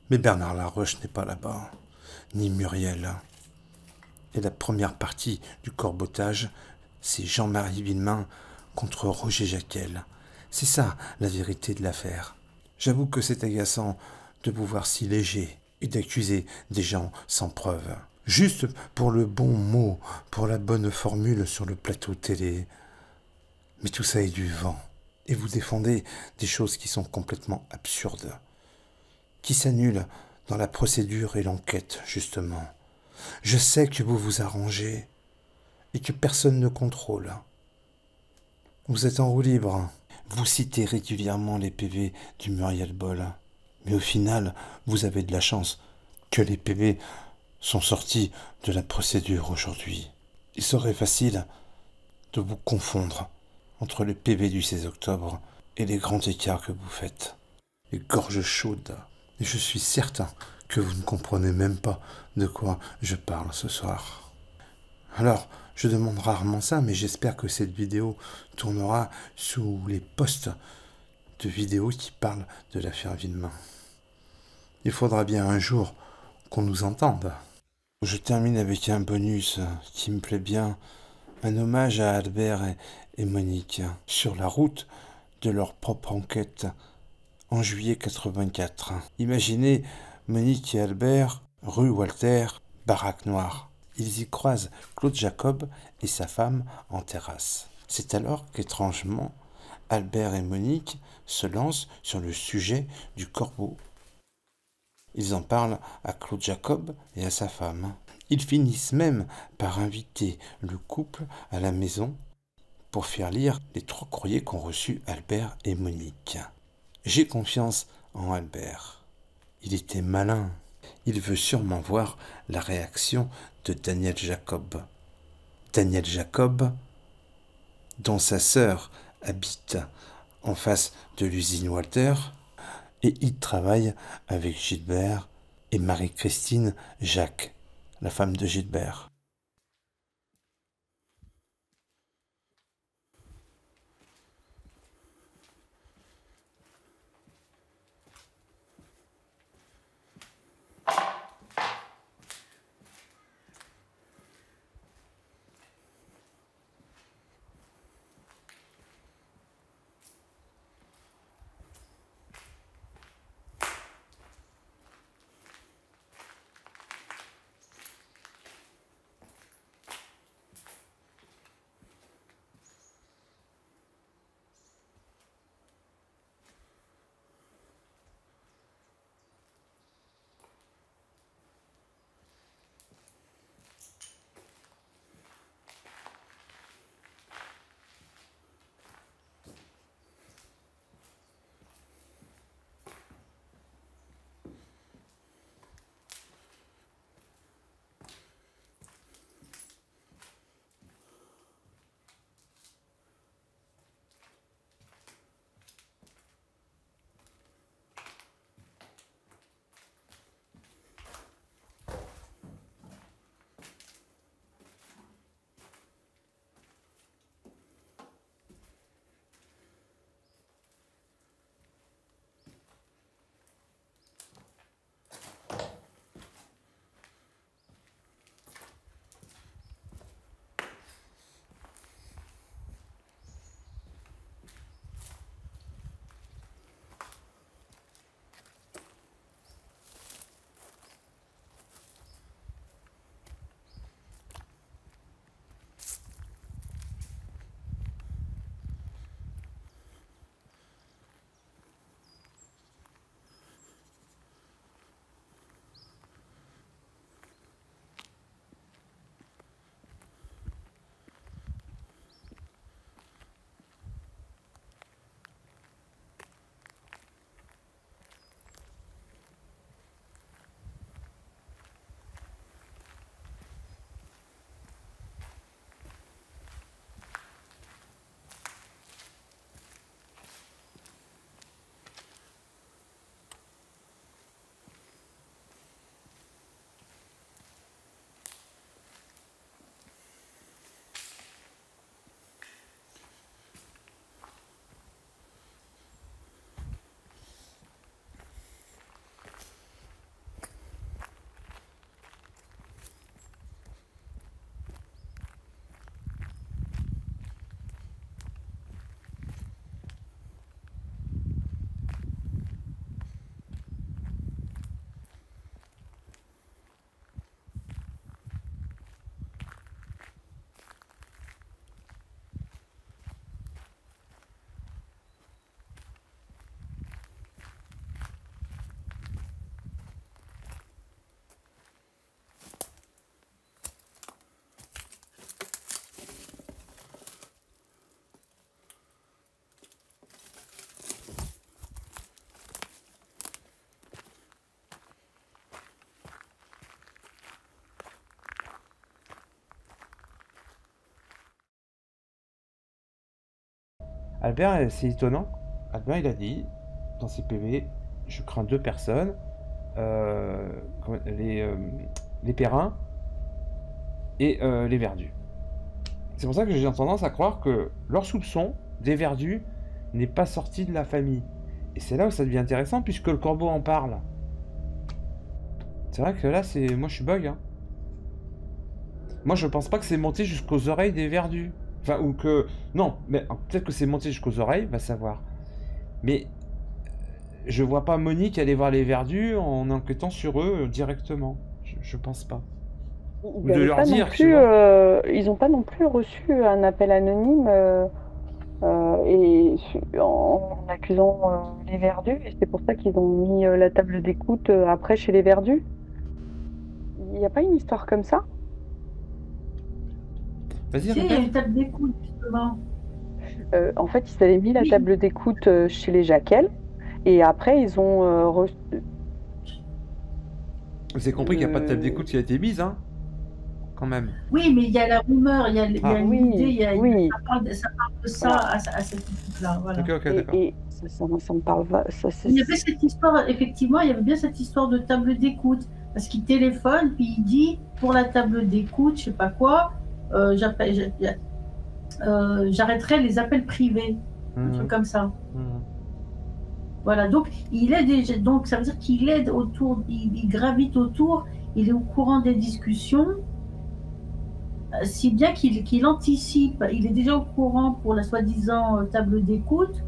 Mais Bernard Laroche n'est pas là-bas, ni Muriel. Et la première partie du corbotage, c'est Jean-Marie Villemain contre Roger Jaquel. C'est ça, la vérité de l'affaire. J'avoue que c'est agaçant de vous voir si léger et d'accuser des gens sans preuve. Juste pour le bon mot, pour la bonne formule sur le plateau télé. Mais tout ça est du vent. Et vous défendez des choses qui sont complètement absurdes, qui s'annulent dans la procédure et l'enquête, justement. Je sais que vous vous arrangez et que personne ne contrôle. Vous êtes en roue libre. Vous citez régulièrement les PV du Muriel Boll. Mais au final, vous avez de la chance que les PV sont sortis de la procédure aujourd'hui. Il serait facile de vous confondre entre le PV du 16 octobre et les grands écarts que vous faites. Les gorges chaudes Et je suis certain que vous ne comprenez même pas de quoi je parle ce soir. Alors, je demande rarement ça, mais j'espère que cette vidéo tournera sous les posts de vidéos qui parlent de l'affaire Villemain. Il faudra bien un jour qu'on nous entende. Je termine avec un bonus qui me plaît bien, un hommage à Albert et Monique sur la route de leur propre enquête en juillet 84. Imaginez Monique et Albert, rue Walter, baraque noire. Ils y croisent Claude Jacob et sa femme en terrasse. C'est alors qu'étrangement, Albert et Monique se lancent sur le sujet du corbeau. Ils en parlent à Claude Jacob et à sa femme. Ils finissent même par inviter le couple à la maison pour faire lire les 3 courriers qu'ont reçus Albert et Monique. J'ai confiance en Albert. Il était malin. Il veut sûrement voir la réaction de Daniel Jacob. Daniel Jacob, dont sa sœur habite en face de l'usine Walter, et il travaille avec Gilbert et Marie-Christine Jacques, la femme de Gilbert. Albert, c'est étonnant. Albert, il a dit dans ses PV, je crains deux personnes, les Perrins et les Verdus. C'est pour ça que j'ai tendance à croire que leur soupçon des Verdus n'est pas sorti de la famille. Et c'est là où ça devient intéressant puisque le corbeau en parle. C'est vrai que là, moi je suis bug. Hein. Moi je pense pas que c'est monté jusqu'aux oreilles des Verdus. Enfin, ou que... Non, mais peut-être que c'est monté jusqu'aux oreilles, va savoir. Mais je vois pas Monique aller voir les Verdus en enquêtant sur eux directement. Je pense pas. Ou de leur dire, tu vois. Ils n'ont pas non plus reçu un appel anonyme en accusant les Verdus. Et c'est pour ça qu'ils ont mis la table d'écoute après chez les Verdus. Il n'y a pas une histoire comme ça? Vas-y, Tu sais, il y a une table d'écoute, justement. En fait, ils avaient mis la Oui. table d'écoute chez les Jaquel. Et après, ils ont reçu... Vous avez compris qu'il n'y a pas de table d'écoute qui a été mise, hein? Quand même. Oui, mais il y a la rumeur, il y a une oui, idée, oui. ça parle de ça Voilà. à cette écoute-là. Voilà. Ok, d'accord. Et ça me parle pas. Il y avait cette histoire, effectivement, il y avait bien cette histoire de table d'écoute. Parce qu'il téléphone, puis il dit, pour la table d'écoute, je sais pas quoi, j'arrêterai les appels privés. Un truc comme ça. Voilà, donc donc ça veut dire qu'il aide autour, il gravite autour, il est au courant des discussions, si bien qu'il anticipe, il est déjà au courant pour la soi-disant table d'écoute.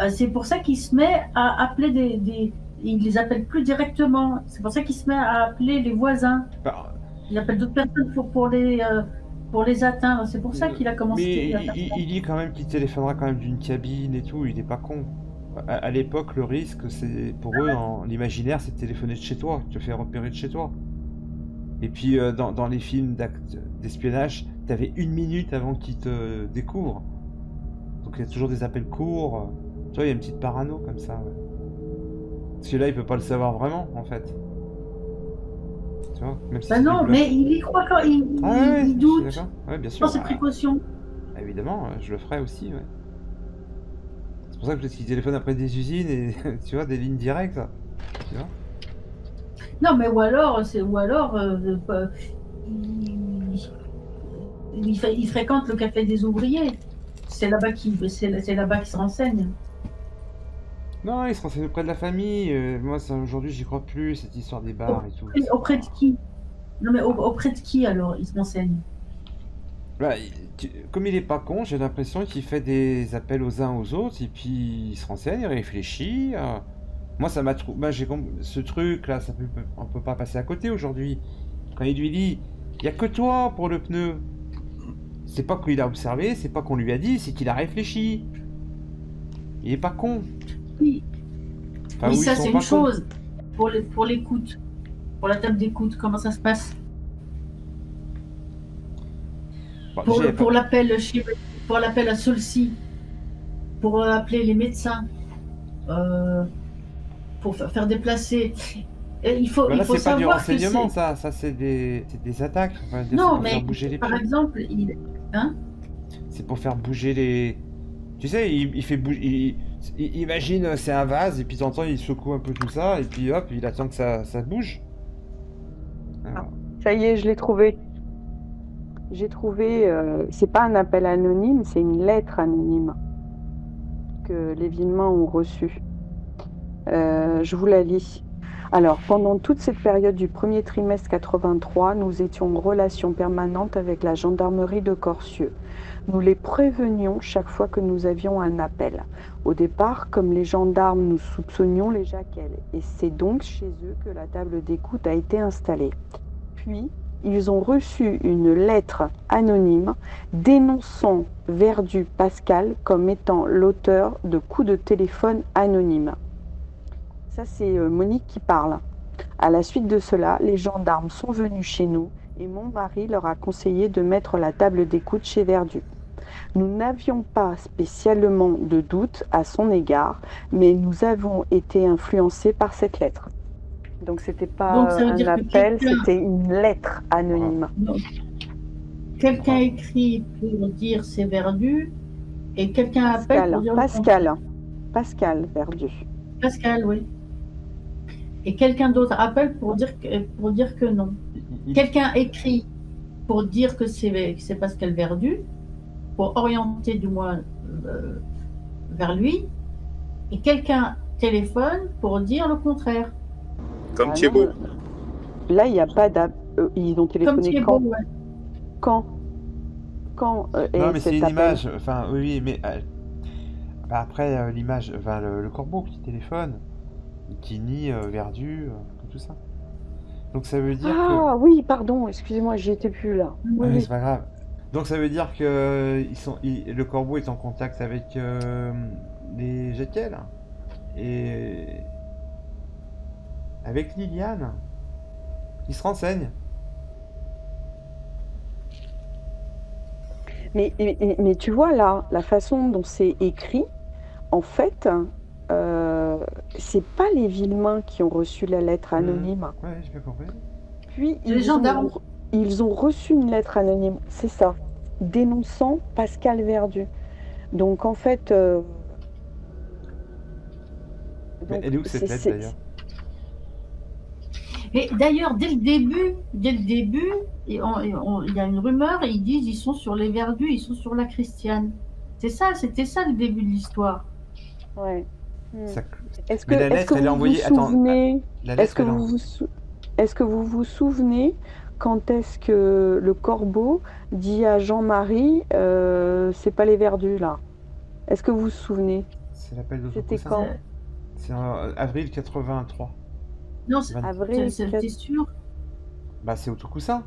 C'est pour ça qu'il se met à appeler il les appelle plus directement. C'est pour ça qu'il se met à appeler les voisins. Il appelle d'autres personnes pour les atteindre. C'est pour ça qu'il a commencé. Mais il dit quand même qu'il téléphonera quand même d'une cabine et tout. Il n'est pas con. À l'époque, le risque, c'est pour eux, dans l'imaginaire, c'est de téléphoner de chez toi. Tu te fais repérer de chez toi. Et puis dans les films d'espionnage, t'avais 1 minute avant qu'ils te découvrent. Donc il y a toujours des appels courts. Tu vois, il y a une petite parano comme ça. Ouais. Parce que là, il peut pas le savoir vraiment, en fait. Tu vois, même si non, mais il y croit quand il doute. Ouais, bien sûr. Dans ses précautions. Évidemment, je le ferai aussi. Ouais. C'est pour ça que je téléphone après des usines et tu vois, des lignes directes. Tu vois. Non, mais ou alors il fréquente le café des ouvriers. C'est là-bas qu'il se renseigne. Non, il se renseigne auprès de la famille. Moi, aujourd'hui, j'y crois plus, cette histoire des bars et tout. Auprès de qui? Non, mais auprès de qui alors il se renseigne? Bah, comme il est pas con, j'ai l'impression qu'il fait des appels aux uns aux autres et puis il se renseigne, il réfléchit. Moi, ça m'a trouvé. Ce truc-là, on peut pas passer à côté aujourd'hui. Quand il lui dit, il y a que toi pour le pneu. C'est pas qu'il a observé, c'est pas qu'on lui a dit, c'est qu'il a réfléchi. Il est pas con. Oui. Enfin, oui, ça c'est une chose. Pour l'écoute, pour la table d'écoute, comment ça se passe? Bon, pour l'appel à Solcy, pour appeler les médecins, pour faire déplacer. Et il faut là, c'est pas du savoir renseignement, ça c'est des attaques. Enfin, non, mais bouger les par exemple, c'est pour faire bouger les. Tu sais, il fait bouger. Il imagine c'est un vase et puis de temps en temps il secoue un peu tout ça et puis hop, il attend que ça bouge. Ah, ça y est, je l'ai trouvé. J'ai trouvé, c'est pas un appel anonyme, c'est une lettre anonyme que les Villemains ont reçue. Je vous la lis. Alors, pendant toute cette période du premier trimestre 83, nous étions en relation permanente avec la gendarmerie de Corcieux. Nous les prévenions chaque fois que nous avions un appel. Au départ, comme les gendarmes, nous soupçonnions les Jaquel. Et c'est donc chez eux que la table d'écoute a été installée. Puis, ils ont reçu une lettre anonyme dénonçant Verdu Pascal comme étant l'auteur de coups de téléphone anonymes. Ça, c'est Monique qui parle. À la suite de cela, les gendarmes sont venus chez nous et mon mari leur a conseillé de mettre la table d'écoute chez Verdu. Nous n'avions pas spécialement de doute à son égard, mais nous avons été influencés par cette lettre. Donc, c'était pas un appel, c'était une lettre anonyme. Quelqu'un écrit pour dire c'est Verdu et quelqu'un appelle pour dire Pascal Verdu. Pascal, oui. Et quelqu'un d'autre appelle pour dire que non. Quelqu'un écrit pour dire que c'est Pascal Verdu, pour orienter du moins vers lui, et quelqu'un téléphone pour dire le contraire. Comme Thibaut. Là, il n'y a pas d'app. Ils ont téléphoné Comme Thibaut, quand ouais. Quand Non, mais c'est une image. Enfin, oui, mais après l'image, enfin le corbeau qui téléphone, qui nie Verdu, tout ça. Donc ça veut dire Ah oui, pardon, excusez-moi, j'y étais plus là. que. Oui, Ouais, oui. c'est pas grave. Donc ça veut dire que le corbeau est en contact avec les Jekyll et avec Liliane. Il se renseigne. Mais tu vois là, la façon dont c'est écrit, en fait, c'est pas les Villemains qui ont reçu la lettre anonyme. Ouais, j'ai bien compris. Puis Les gendarmes. ils ont reçu une lettre anonyme, c'est ça, dénonçant Pascal Verdu. Donc en fait, Mais elle est où cette lettre d'ailleurs? Et d'ailleurs, dès le début, il y a une rumeur et ils disent ils sont sur les Verdus, ils sont sur la Christiane. C'était ça le début de l'histoire. Ouais. Ça- Est-ce Mais que, la est-ce lettre, que elle est vous envoyée. vous Attends, souvenez, la est-ce lettre, que elle est vous est-ce que vous vous souvenez quand est-ce que le corbeau dit à Jean-Marie, c'est pas les Verdus là? Est-ce que vous vous souvenez? C'est l'appel C'était d'Autocoussin. quand? C'est en avril 83. Non, Avril t'es sûr? Bah, c'est Autocoussin.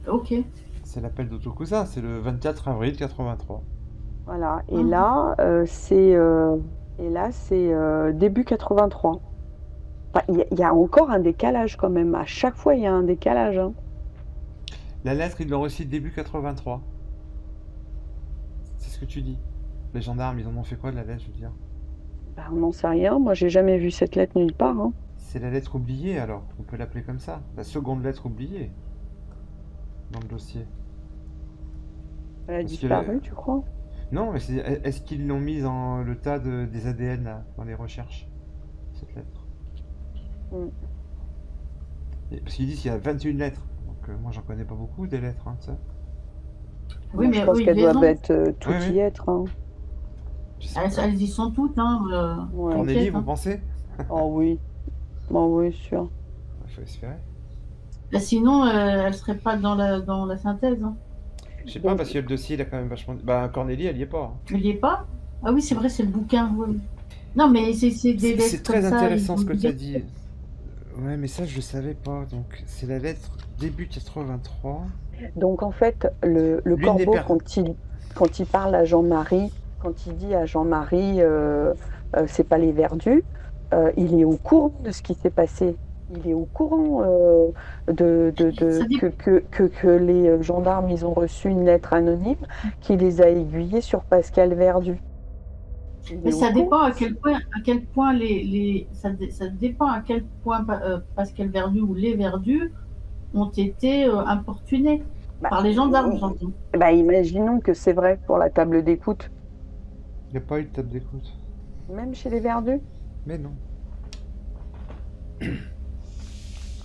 Ok. C'est l'appel d'Autocoussin. C'est le 24 avril 83. Voilà. Et Mhm. là, c'est début 83. Enfin, il y a encore un décalage quand même. À chaque fois, il y a un décalage. Hein. La lettre, ils l'ont reçue début 83. C'est ce que tu dis. Les gendarmes, ils en ont fait quoi de la lettre, je veux dire? Ben, on n'en sait rien. Moi, j'ai jamais vu cette lettre nulle part. Hein. C'est la lettre oubliée, alors. On peut l'appeler comme ça. La seconde lettre oubliée. Dans le dossier. Elle a Parce que disparu, tu crois? Non, mais est-ce qu'ils l'ont mise dans le tas des ADN, là, dans les recherches, cette lettre? Parce qu'ils disent qu'il y a 21 lettres. Donc moi, j'en connais pas beaucoup, des lettres, hein, ça. Oui, Moi, mais je pense oui, qu'elles les doivent gens, être toutes Oui, oui. y être. Hein. Je sais pas. elles y sont toutes, hein. Ouais. Cornélie, t'inquiète, vous hein. pensez? Oh oui. Bon, oui, sûr. Il faut espérer. Bah, sinon, elles seraient pas dans la synthèse. Hein. Je sais pas, parce que le dossier, il a quand même vachement... Bah, Cornélie, elle y est pas. Hein. Il n'y est pas? Ah oui, c'est vrai, c'est le bouquin. Oui. Non, mais c'est des lettres C'est très comme ça, intéressant ils ce que vont tu as dire- dit. Ouais, mais ça, je le savais pas. Donc, c'est la lettre début 83. Donc en fait, le L'une des corbeau, per- quand il parle à Jean-Marie, quand il dit à Jean-Marie, c'est pas les Verdus, il est au courant de ce qui s'est passé. Il est au courant Ça dit- que les gendarmes ils ont reçu une lettre anonyme qui les a aiguillés sur Pascal Verdu. Il Mais est ça au dépend courant. à quel point ça dépend à quel point Pascal Verdu ou les Verdus ont été importunés Bah, par les gendarmes, j'entends. Bah, imaginons que c'est vrai pour la table d'écoute, Il n'y a pas eu de table d'écoute. même chez les Verdus. Mais non. Je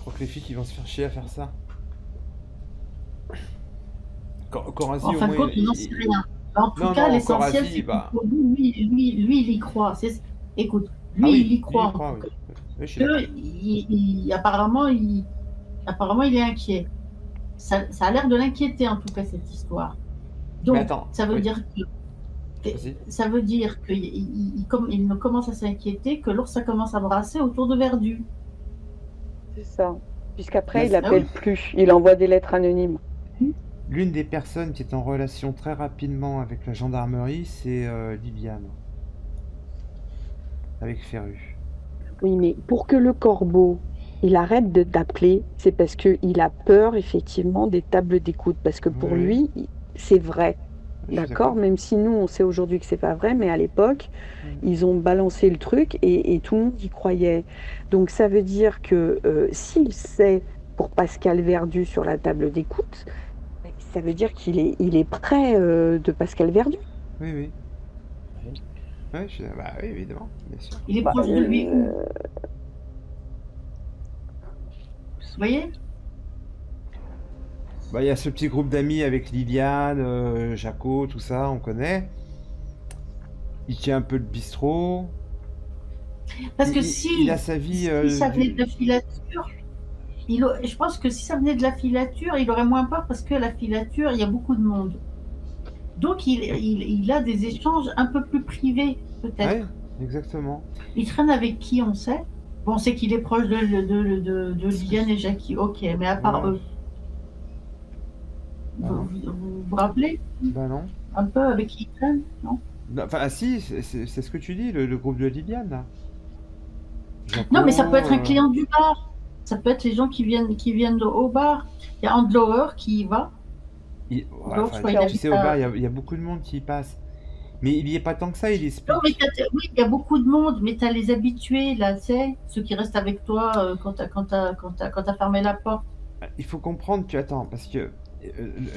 crois que les filles qui vont se faire chier à faire ça. Corazzi, En au fin de moins, compte, on n'en sait rien. En tout Non, cas, non, l'essentiel, Corazzi, c'est que bah. pour lui, il y croit. Écoute, lui, Ah oui, il y croit. il y croit, oui. Oui, je suis d'accord. Apparemment, il est inquiet. Ça a l'air de l'inquiéter, en tout cas, cette histoire. Donc, Mais attends, ça veut oui. dire Vas-y. ça veut dire qu'il ne commence à s'inquiéter que lorsque ça commence à brasser autour de Verdu. C'est ça. Puisqu'après, Mais il c'est- appelle plus, il envoie des lettres anonymes. L'une des personnes qui est en relation très rapidement avec la gendarmerie, c'est Liliane. Avec Ferru. Oui, mais pour que le corbeau, il arrête d'appeler, c'est parce qu'il a peur, effectivement, des tables d'écoute. Parce que pour Oui. lui, c'est vrai. Je suis D'accord? Même si nous, on sait aujourd'hui que c'est pas vrai, mais à l'époque, ils ont balancé le truc et tout le monde y croyait. Donc ça veut dire que s'il sait pour Pascal Verdu sur la table d'écoute, ça veut dire qu'il est près de Pascal Verdu. Oui, oui. Ouais, bah oui, évidemment, bien sûr. Il est proche de lui. Vous voyez? Bah, il y a ce petit groupe d'amis avec Liliane, Jaco, tout ça, on connaît. Il tient un peu le bistrot. Parce que il a sa vie. Si ça venait de la filature, je pense que si ça venait de la filature, il aurait moins peur parce que la filature, il y a beaucoup de monde. Donc il a des échanges un peu plus privés, peut-être. Ouais, exactement. Il traîne avec qui, on sait? Bon, on sait qu'il est proche de Liliane et Jackie. Ok, mais à part eux. Vous rappelez? Bah non. Un peu avec qui il traîne, non? Enfin, si, c'est ce que tu dis, le groupe de Liliane, là. Jaco, Non, mais ça peut être un client du bar. Ça peut être les gens qui viennent au bar. Il y a Andlower qui y va. Tu sais, au bar, il y a beaucoup de monde qui y passe. Mais il n'y est pas tant que ça, il explique. Non, mais oui, il y a beaucoup de monde, mais tu as les habitués, là, tu sais, ceux qui restent avec toi quand t'as fermé la porte. Il faut comprendre, attends, parce que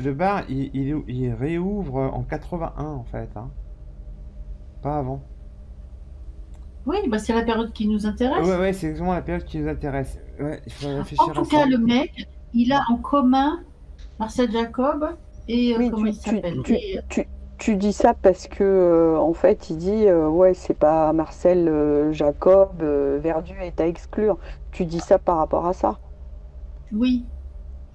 le bar, il réouvre en 81, en fait. Hein. Pas avant. Oui, bah c'est la période qui nous intéresse. Ouais, c'est exactement la période qui nous intéresse. Ouais, il faut réfléchir à ça. En tout cas, le mec, il a en commun Marcel Jacob et comment il s'appelle. Tu dis ça parce que en fait, il dit ouais, c'est pas Marcel Jacob Verdu est à exclure. Tu dis ça par rapport à ça. Oui.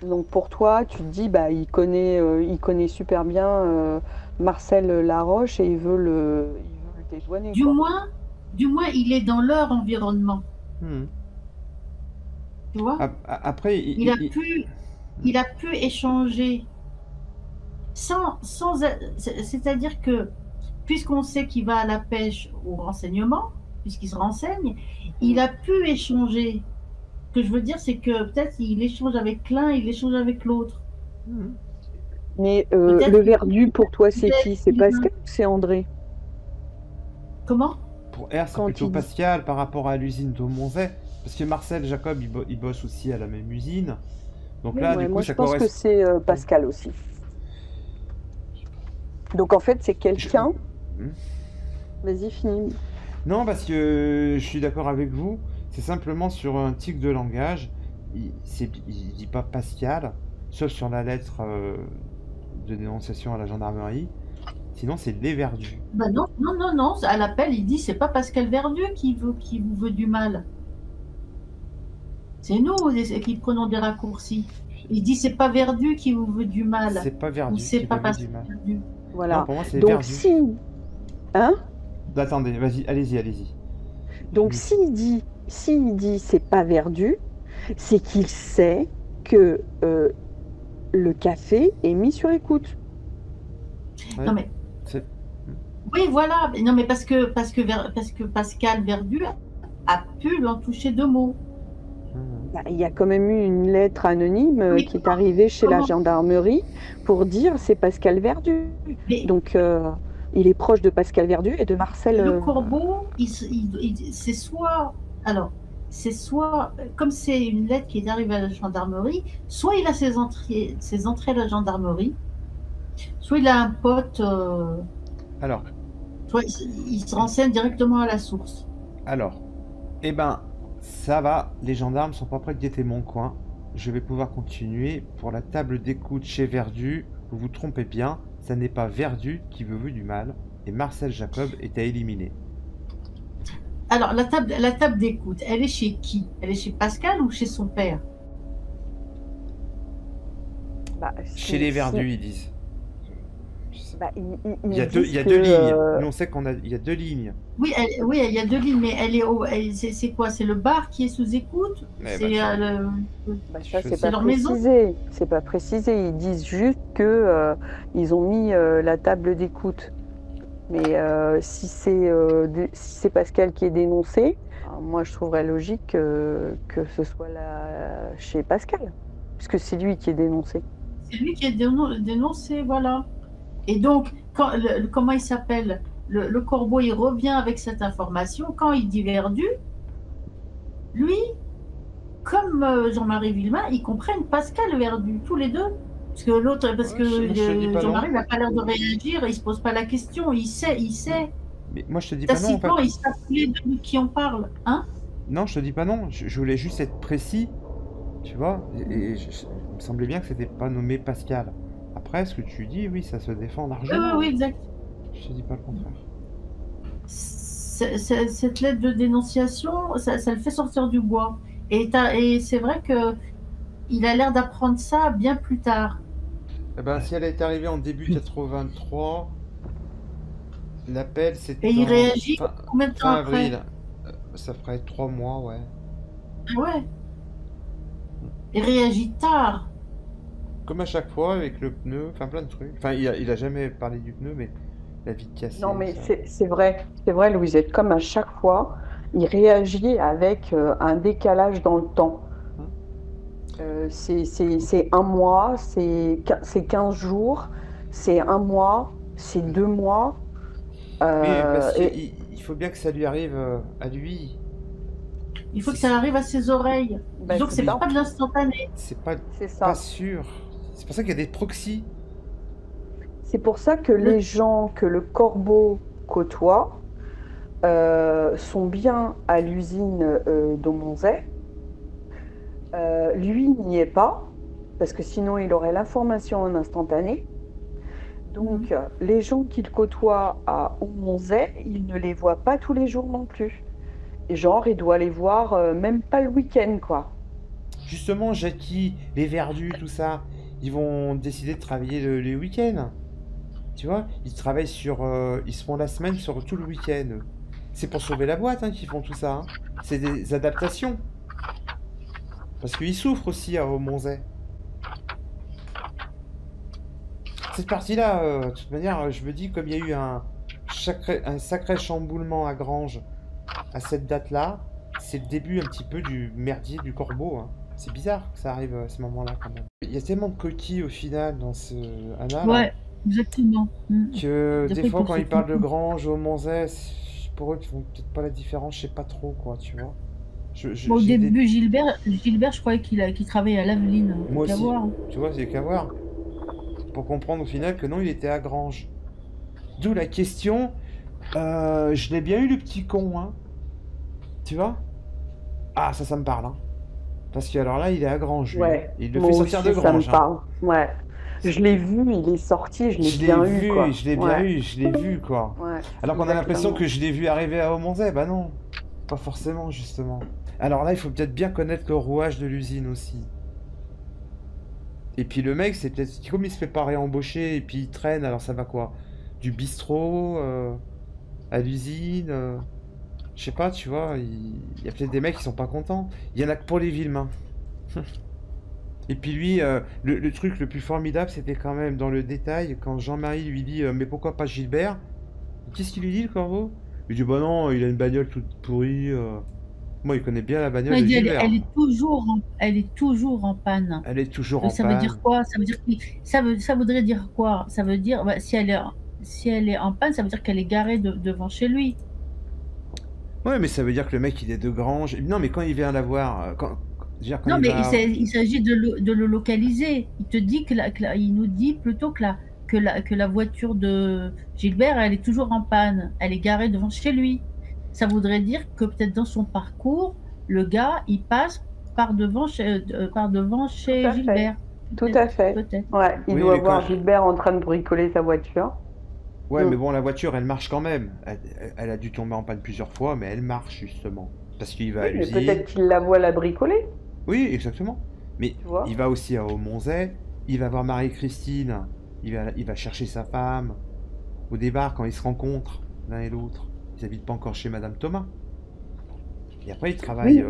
Donc pour toi, tu te dis bah il connaît super bien Marcel Laroche et il veut le dédouaner. Du moins, il est dans leur environnement. Tu vois? Après, il a pu échanger sans c'est-à-dire que puisqu'on sait qu'il va à la pêche au renseignement, puisqu'il se renseigne, il a pu échanger. Ce que je veux dire, c'est que peut-être il échange avec l'un, il échange avec l'autre. Mais le Verdu, pour toi, c'est qui? C'est Pascal ou c'est André? Comment? Pour R, c'est plutôt Pascal par rapport à l'usine d'Aumonzay. Parce que Marcel Jacob, il bosse aussi à la même usine. Donc là, du coup, moi, je pense que c'est Pascal aussi. Donc en fait, c'est quelqu'un. Vas-y, finis. Non, parce que je suis d'accord avec vous. C'est simplement sur un tic de langage. Il dit pas Pascal, sauf sur la lettre de dénonciation à la gendarmerie. Sinon, c'est les Verdus. Bah non. À l'appel, il dit c'est pas Pascal Verdu qui vous veut du mal. C'est nous qui prenons des raccourcis. Il dit c'est pas Verdu qui vous veut du mal. C'est pas Verdu qui vous veut du mal. Verdu. Voilà. Non, pour moi, c'est donc Verdu. Si, hein? Attendez, vas-y, allez-y. Donc s'il dit c'est pas Verdu, c'est qu'il sait que le café est mis sur écoute. Ouais, non mais. Oui, voilà. Non mais parce que Pascal Verdu a pu lui en toucher 2 mots. Il y a quand même eu une lettre anonyme qui est arrivée chez la gendarmerie pour dire c'est Pascal Verdu. Donc il est proche de Pascal Verdu et de Marcel. Le Corbeau, c'est soit comme c'est une lettre qui est arrivée à la gendarmerie, soit il a ses entrées à la gendarmerie, soit il a un pote. Alors. Soit il se renseigne directement à la source. Alors, ça va, les gendarmes sont pas prêts de guetter mon coin. Je vais pouvoir continuer. Pour la table d'écoute chez Verdu, vous vous trompez bien, ça n'est pas Verdu qui veut du mal, et Marcel Jacob est à éliminer. Alors, la table d'écoute, elle est chez qui? Elle est chez Pascal ou chez son père? Chez les Verdus, ils disent. Il y a deux lignes. Nous, on sait il y a 2 lignes. Oui, il y a 2 lignes, mais c'est quoi? C'est le bar qui est sous écoute? C'est leur maison? C'est pas précisé. Ils disent juste que ils ont mis la table d'écoute. Mais si c'est Pascal qui est dénoncé, moi je trouverais logique que ce soit chez Pascal, puisque c'est lui qui est dénoncé. C'est lui qui est dénoncé, voilà. Et donc, comment il s'appelle? Le Corbeau, il revient avec cette information. Quand il dit Verdu, lui, comme Jean-Marie Villemain, ils comprennent Pascal Verdu, tous les deux. Parce que Jean-Marie n'a pas l'air de réagir, il ne se pose pas la question, il sait. Mais moi, je te dis pas non, en fait. Tacitement, ils savent tous les deux de qui on parle, hein? Non, je te dis pas non. Je voulais juste être précis, tu vois. Il me semblait bien que c'était pas nommé Pascal. Après, ce que tu dis, oui, ça se défend Oui, largement. oui, exact. Je te dis pas le contraire. Cette lettre de dénonciation, ça le fait sortir du bois. Et c'est vrai que il a l'air d'apprendre ça bien plus tard. Eh ben, si elle est arrivée en début 83, l'appel c'est Et il réagit combien de temps fin après? avril. Ça ferait 3 mois, ouais. Ah ouais. Il réagit tard. Comme à chaque fois avec le pneu, enfin plein de trucs. Enfin, il a jamais parlé du pneu, mais la vie de casser. Non, mais ça. c'est vrai, Louisette, comme à chaque fois, il réagit avec un décalage dans le temps. C'est un mois, c'est 15 jours, c'est un mois, c'est 2 mois. Mais parce Et il faut bien que ça lui arrive à lui. Il faut que ça arrive à ses oreilles. ben, Donc c'est c'est ça. pas de l'instantané. C'est pas ça. sûr. C'est pour ça qu'il y a des proxys. C'est pour ça que les gens que le corbeau côtoie sont bien à l'usine d'Aumonzey. Lui n'y est pas, parce que sinon il aurait l'information en instantané. Donc les gens qu'il côtoie à Aumonzey, il ne les voit pas tous les jours non plus. Et genre, il doit les voir même pas le week-end, quoi. Justement, Jackie, les Verdus, tout ça, ils vont décider de travailler les week-ends. Tu vois, ils travaillent ils se font la semaine sur tout le week-end. C'est pour sauver la boîte hein, qu'ils font tout ça. Hein. C'est des adaptations. Parce qu'ils souffrent aussi à Aumonzey. Cette partie-là, de toute manière, je me dis, comme il y a eu un sacré chamboulement à Granges à cette date-là, c'est le début un petit peu du merdier du corbeau. Hein. C'est bizarre que ça arrive à ce moment-là quand même. Il y a tellement de coquilles au final dans ce anal. Ouais, exactement. Que des fois quand ils parlent de Granges, Aumonzey, pour eux ils font peut-être pas la différence, je sais pas trop quoi, tu vois. Bon, au début, Gilbert, je croyais qu'il travaillait à l'Aveline. Moi aussi. Tu vois, c'est qu'à voir. Pour comprendre au final que non, il était à Granges. D'où la question. Je l'ai bien eu le petit con, hein. Tu vois? Ah, ça me parle, hein. Parce que alors là, il est à Granges. Lui. Ouais. Il le fait sortir de Granges. Ça me parle. Ouais. Je l'ai vu, il est sorti, je l'ai bien eu, quoi. Je l'ai bien eu, je l'ai vu, quoi. Ouais, alors qu'on a l'impression que je l'ai vu arriver à Aumonzey. Bah non, pas forcément, justement. Alors là, il faut peut-être bien connaître le rouage de l'usine aussi. Et puis le mec, c'est peut-être... Comme il se fait pas réembaucher, et puis il traîne, alors ça va quoi? Du bistrot à l'usine je sais pas, tu vois, il y a peut-être des mecs qui sont pas contents. Il y en a que pour les Villemains. Et puis lui, le truc le plus formidable, c'était quand même dans le détail, quand Jean-Marie lui dit mais pourquoi pas Gilbert? Qu'est-ce qu'il lui dit, le corbeau? Il dit bah non, il a une bagnole toute pourrie. Moi, il connaît bien la bagnole de Gilbert. Elle est toujours en panne. Elle est toujours en panne. Ça veut dire quoi? Ça voudrait dire quoi? Ça veut dire, bah, si elle est en panne, ça veut dire qu'elle est garée devant chez lui. Ouais, mais ça veut dire que le mec, il est de Granges. Non, mais quand il vient la voir, non, mais il s'agit de le localiser. Il te dit il nous dit plutôt que la voiture de Gilbert, elle est toujours en panne. Elle est garée devant chez lui. Ça voudrait dire que peut-être dans son parcours, le gars, il passe par devant chez Gilbert. Tout à fait. Ouais, il doit voir Gilbert en train de bricoler sa voiture. Ouais, mais bon, la voiture, elle marche quand même. Elle a dû tomber en panne plusieurs fois, mais elle marche justement. Parce qu'il va à l'usine. Mais peut-être qu'il la voit la bricoler. Oui, exactement. Mais il va aussi à Aumonzey, il va voir Marie-Christine, il va chercher sa femme. Au départ, quand ils se rencontrent, l'un et l'autre, ils habitent pas encore chez Madame Thomas. Et après, ils travaillent...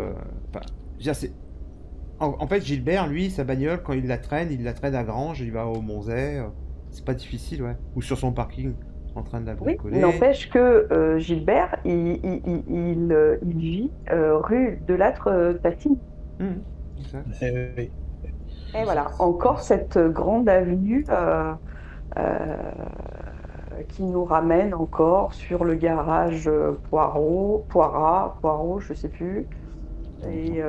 En fait, Gilbert, lui, sa bagnole, quand il la traîne à Granges, il va à Aumonzey. C'est pas difficile, ouais. Ou sur son parking, en train de la bricoler. Oui, n'empêche que Gilbert, il vit rue de Lattre-Tacine. Oui. Et voilà, encore cette grande avenue qui nous ramène encore sur le garage Poirot, je sais plus, et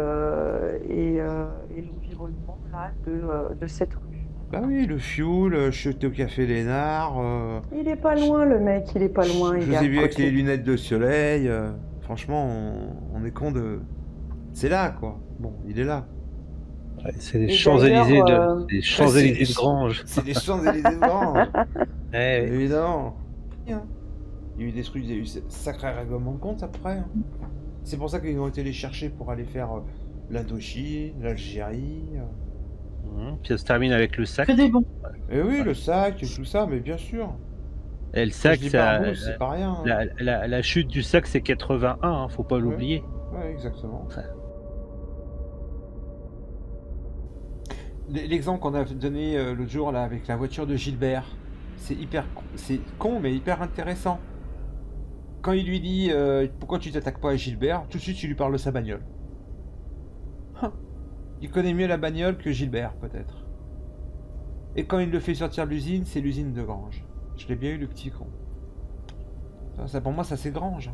l'environnement là de cette rue. Bah oui, le fuel, je suis au café Lénard. Il est pas loin, le mec, il est pas loin. Je Il vous est à ai vu avec côté. les lunettes de soleil. Franchement, on est con de... C'est là, quoi. Bon, il est là. Ouais, c'est les Et Champs-Élysées d'ailleurs, les Champs-Élysées de Grange. C'est les Champs-Élysées de Grange. Ouais, ouais. Évidemment. Il y a eu des trucs, il y a eu ce sacré règlement de compte après. Hein. C'est pour ça qu'ils ont été les chercher pour aller faire l'Indochine, l'Algérie. Puis ça se termine avec le sac. Que des bons. Et oui, le sac et tout ça, mais bien sûr. Et le Quand sac, je dis ça, Barbouze, c'est pas rien. Hein. la chute du sac, c'est 81, hein, faut pas l'oublier. Ouais, exactement. Ouais. L'exemple qu'on a donné l'autre jour là avec la voiture de Gilbert, c'est c'est con mais hyper intéressant. Quand il lui dit pourquoi tu t'attaques pas à Gilbert, tout de suite tu lui parles de sa bagnole. Il connaît mieux la bagnole que Gilbert peut-être. Et quand il le fait sortir de l'usine, c'est l'usine de Grange. Je l'ai bien eu le petit con. Ça pour moi ça c'est Grange.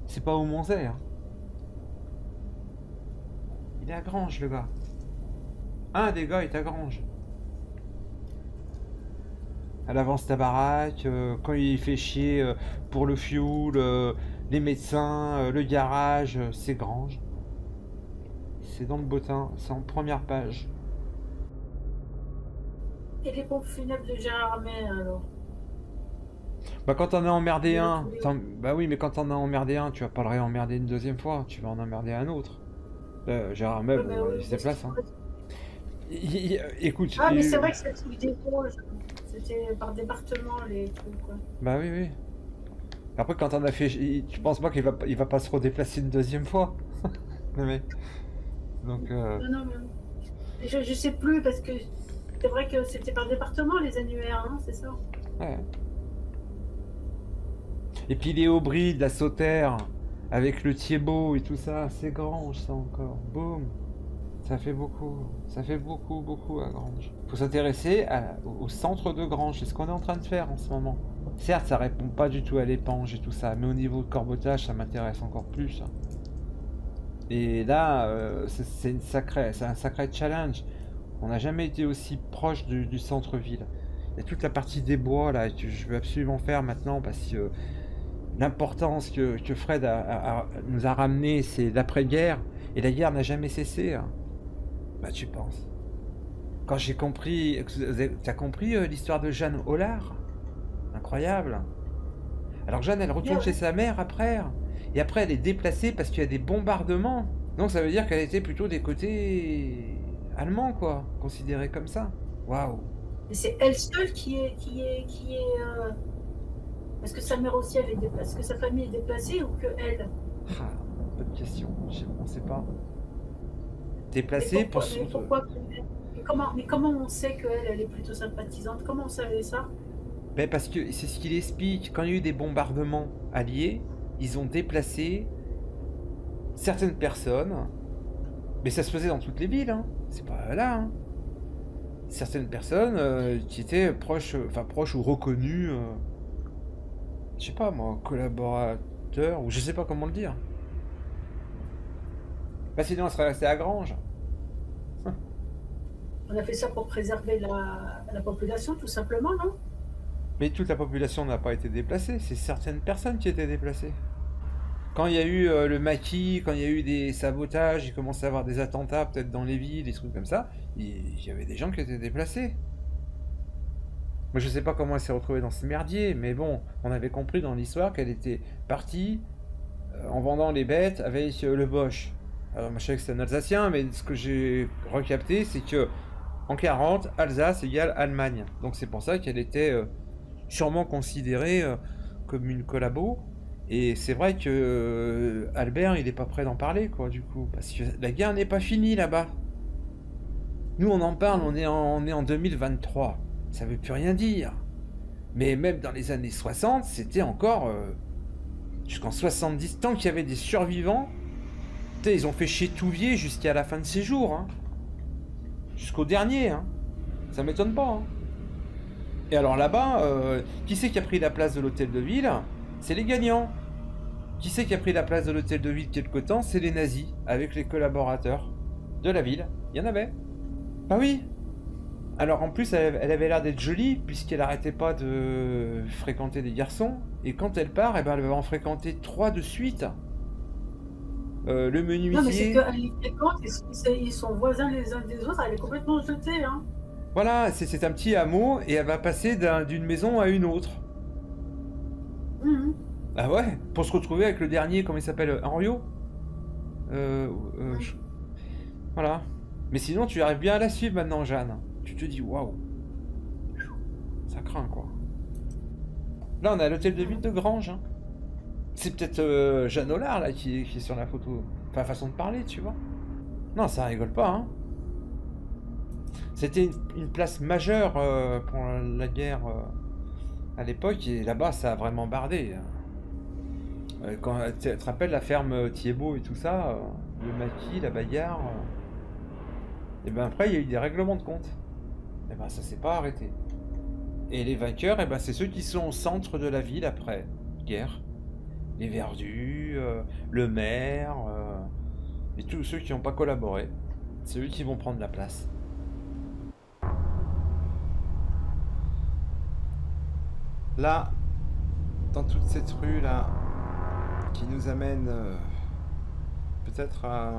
C'est pas au Monzet. Hein. Il est à Grange le gars. Un des gars est à Grange. À l'avance ta baraque, quand il fait chier pour le fuel, les médecins, le garage, c'est Grange. C'est dans le bottin, c'est en première page. Et les pompes funèbres de Gérard May, alors? Bah quand t'en as emmerdé un, Oui. bah oui mais quand t'en as emmerdé un, tu vas pas le réemmerder une deuxième fois, tu vas en emmerder un autre. Gérard May, Ouais, mais oui, il se déplace. Hein. Écoute, Ah, mais c'est vrai que c'est le truc des Vosges. C'était par département, les trucs, quoi. bah oui, oui. Après, quand on a fait... Tu penses pas il va pas se redéplacer une deuxième fois? Non, mais... Donc... Non, non, mais... Je sais plus, parce que c'est vrai que c'était par département, les annuaires, hein, c'est ça? Ouais. Et puis les Aubry, de la Sauterre, avec le Thiebaud et tout ça, c'est Grange, ça encore. Boum. Ça fait beaucoup, beaucoup à Grange. Faut s'intéresser au centre de Grange, c'est ce qu'on est en train de faire en ce moment. Certes, ça répond pas du tout à l'épange et tout ça, mais au niveau de corbotage, ça m'intéresse encore plus. Et là, c'est un sacré challenge. On n'a jamais été aussi proche du centre-ville. Il y a toute la partie des bois là, que je veux absolument faire maintenant parce que l'importance que Fred nous a ramené, c'est l'après-guerre, et la guerre n'a jamais cessé. Hein. Bah tu penses. Quand j'ai compris... T'as compris l'histoire de Jeanne Hollard? Incroyable. Alors Jeanne, elle retourne chez sa mère après. Et après, elle est déplacée parce qu'il y a des bombardements. Donc ça veut dire qu'elle était plutôt des côtés allemands, quoi. Considérée comme ça. Waouh. Mais c'est elle seule qui est Est-ce que sa mère aussi, elle est déplacée? Est-ce que sa famille est déplacée ou que elle? Ah, bonne question. On sait pas. Déplacée pour... Mais comment on sait qu'elle, elle est plutôt sympathisante? Comment on savait ça? Ben parce que c'est ce qu'il explique. Quand il y a eu des bombardements alliés, ils ont déplacé certaines personnes. Mais ça se faisait dans toutes les villes. Hein. C'est pas là. Hein. Certaines personnes qui étaient proches ou reconnues. Je sais pas moi, collaborateurs, ou je sais pas comment le dire. Bah sinon elle serait restée à Grange. On a fait ça pour préserver la population, tout simplement, non? Mais toute la population n'a pas été déplacée, c'est certaines personnes qui étaient déplacées. Quand il y a eu le maquis, quand il y a eu des sabotages, il commençait à avoir des attentats peut-être dans les villes, des trucs comme ça, il y avait des gens qui étaient déplacés. Moi je sais pas comment elle s'est retrouvée dans ce merdier, mais bon, on avait compris dans l'histoire qu'elle était partie en vendant les bêtes avec le Bosch. Alors moi je savais que c'était un Alsacien, mais ce que j'ai recapté, c'est que en 40, Alsace égale Allemagne. Donc c'est pour ça qu'elle était sûrement considérée comme une collabo. Et c'est vrai que Albert, il est pas prêt d'en parler, quoi, du coup. Parce que la guerre n'est pas finie là-bas. Nous, on en parle, on est en 2023. Ça veut plus rien dire. Mais même dans les années 60, c'était encore... jusqu'en 70, tant qu'il y avait des survivants, ils ont fait chier Touvier jusqu'à la fin de ses jours. Hein. Jusqu'au dernier. Hein. Ça m'étonne pas. Hein. Et alors là-bas, qui c'est qui a pris la place de l'hôtel de ville? C'est les gagnants. Qui c'est qui a pris la place de l'hôtel de ville quelque temps? C'est les nazis, avec les collaborateurs de la ville. Il y en avait. Bah oui. Alors en plus, elle avait l'air d'être jolie, puisqu'elle arrêtait pas de fréquenter des garçons. Et quand elle part, eh ben, elle va en fréquenter 3 de suite. Le Non, mais c'est menuisier. qu'elle y fréquente, ils sont voisins les uns des autres, elle est complètement jetée. Hein. Voilà, c'est un petit hameau, et elle va passer d'une maison à une autre. Mhm. Ah ouais, pour se retrouver avec le dernier, comment il s'appelle, Henriot. Voilà. Mais sinon, tu arrives bien à la suivre maintenant, Jeanne. Tu te dis, waouh. Ça craint, quoi. Là, on est à l'hôtel de ville de Granges. Hein. C'est peut-être Jeanne Hollard, là, qui est sur la photo. Enfin, façon de parler, tu vois. Non, ça rigole pas, hein. C'était une place majeure pour la guerre à l'époque, et là-bas, ça a vraiment bardé. Quand tu te rappelles la ferme Thiebaud et tout ça, le maquis, la bagarre, et ben après il y a eu des règlements de compte. Et ben ça s'est pas arrêté. Et les vainqueurs, et ben c'est ceux qui sont au centre de la ville après guerre. Les Verdus, le maire, et tous ceux qui n'ont pas collaboré. C'est eux qui vont prendre la place. Là, dans toute cette rue là, qui nous amène peut-être à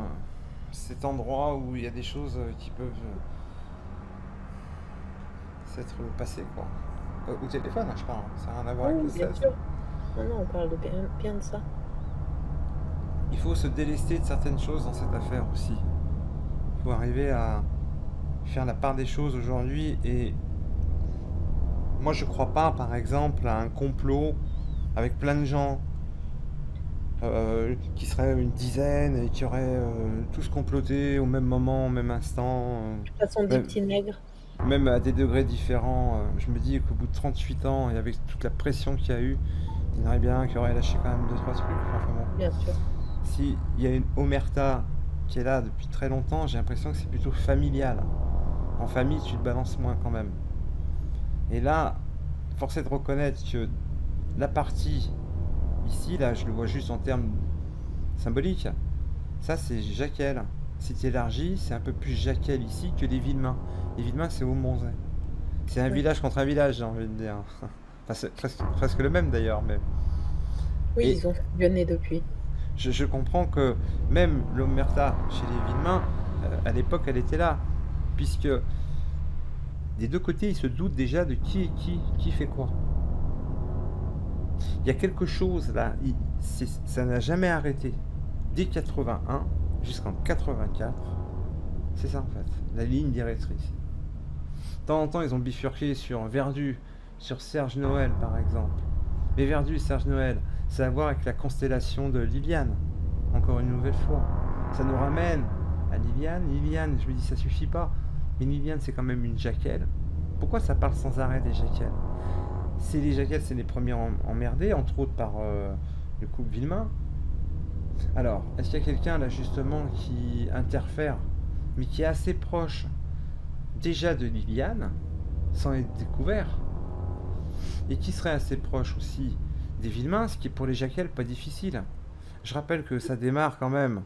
cet endroit où il y a des choses qui peuvent s'être passées, quoi. Au téléphone, hein, je parle, ça n'a rien à voir avec le bien 16. sûr. Non, on parle bien de ça. Il faut se délester de certaines choses dans cette affaire aussi. Il faut arriver à faire la part des choses aujourd'hui, et moi je crois pas, par exemple, à un complot avec plein de gens qui seraient une dizaine et qui auraient tous comploté au même moment, au même instant, Façon des petits nègres. même à des degrés différents. Je me dis qu'au bout de 38 ans, et avec toute la pression qu'il y a eu, il y en aurait bien qui aurait lâché quand même 2-3 trucs. Enfin bon. Bien sûr. Si il y a une omerta qui est là depuis très longtemps, j'ai l'impression que c'est plutôt familial. En famille, tu te balances moins quand même. Et là, force est de reconnaître que la partie ici, là, je le vois juste en termes symboliques. Ça, c'est Jacquel. Si tu élargis, c'est un peu plus Jacquel ici que les Villemains. Les Villemains, c'est au Monzet. C'est un village contre un village, j'ai envie de dire. Enfin, c'est presque le même d'ailleurs. Mais... Oui, Et ils ont fusionné depuis. je comprends que même l'omerta chez les Villemains, à l'époque, elle était là. Puisque des deux côtés, ils se doutent déjà de qui est qui fait quoi. Il y a quelque chose là, ça n'a jamais arrêté. Dès 81 jusqu'en 84, c'est ça en fait, la ligne directrice. De temps en temps, ils ont bifurqué sur Verdu, sur Serge Noël par exemple. Mais Verdu et Serge Noël, ça a à voir avec la constellation de Liliane, encore une nouvelle fois. Ça nous ramène à Liliane. Liliane, je me dis, ça suffit pas. Mais Liliane, c'est quand même une Jacquel. Pourquoi ça parle sans arrêt des Jacquel? C'est les Jacquel, c'est les premiers emmerdés, entre autres par le couple Villemain. Alors, est-ce qu'il y a quelqu'un là justement qui interfère, mais qui est assez proche déjà de Liliane, sans être découvert, et qui serait assez proche aussi des Villemains, ce qui est pour les Jacquel pas difficile. Je rappelle que ça démarre quand même,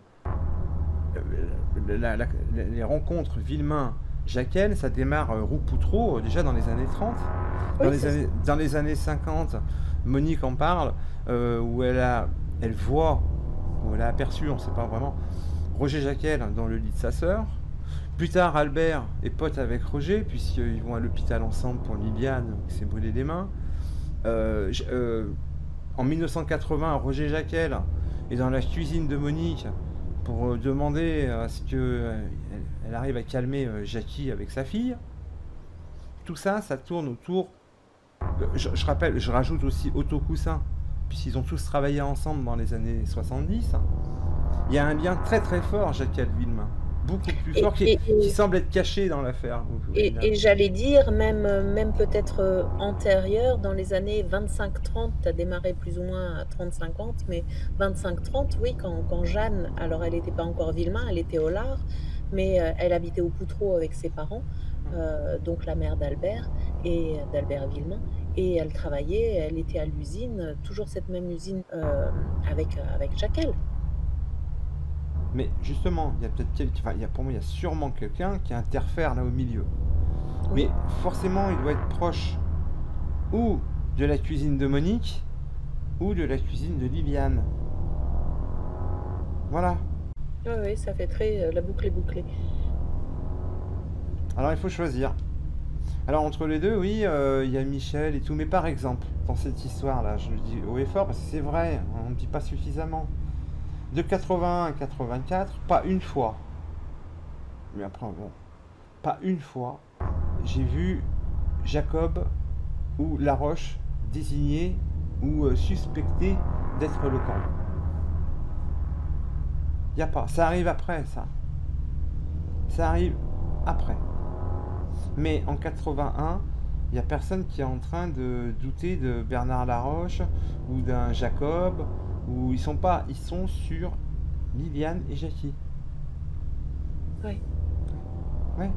les rencontres Villemain-Jacquel, ça démarre Roux-Poutreau déjà dans les années 30. Dans les années 50, Monique en parle, où elle voit, où elle a aperçu, on ne sait pas vraiment, Roger Jacquel dans le lit de sa sœur. Plus tard, Albert est pote avec Roger, puisqu'ils vont à l'hôpital ensemble pour Liliane, qui s'est brûlé les mains. En 1980, Roger Jacquel est dans la cuisine de Monique pour demander à ce qu'elle arrive à calmer Jackie avec sa fille. Tout ça, ça tourne autour... Je rappelle, je rajoute aussi Otto Coussin, puisqu'ils ont tous travaillé ensemble dans les années 70. Il y a un lien très très fort, Jacquel Villemain. Beaucoup plus fort, qui semble être caché dans l'affaire. Et j'allais dire, même peut-être antérieur, dans les années 25-30, tu as démarré plus ou moins à 30-50, mais 25-30, oui, quand Jeanne, alors elle n'était pas encore Villemain, elle était Hollard, mais elle habitait au Poutreau avec ses parents, donc la mère d'Albert Villemain, et elle travaillait, elle était à l'usine, toujours cette même usine avec Jacquel. Mais justement, il y a peut-être pour moi, il y a sûrement quelqu'un qui interfère là au milieu. Mais forcément, il doit être proche ou de la cuisine de Monique ou de la cuisine de Liliane. Voilà. Oui, ça fait très... la boucle est bouclée. Alors il faut choisir. Alors entre les deux, oui, il y a Michel et tout, mais par exemple, dans cette histoire-là, je le dis haut et fort parce que c'est vrai, on ne dit pas suffisamment. De 81 à 84, pas une fois, mais après, bon, pas une fois, j'ai vu Jacob ou Laroche désigné ou suspecté d'être le camp. Il n'y a pas, ça arrive après, ça. Ça arrive après. Mais en 81, il n'y a personne qui est en train de douter de Bernard Laroche ou d'un Jacob, ou ils sont sur Liliane et Jackie. Oui. Ouais.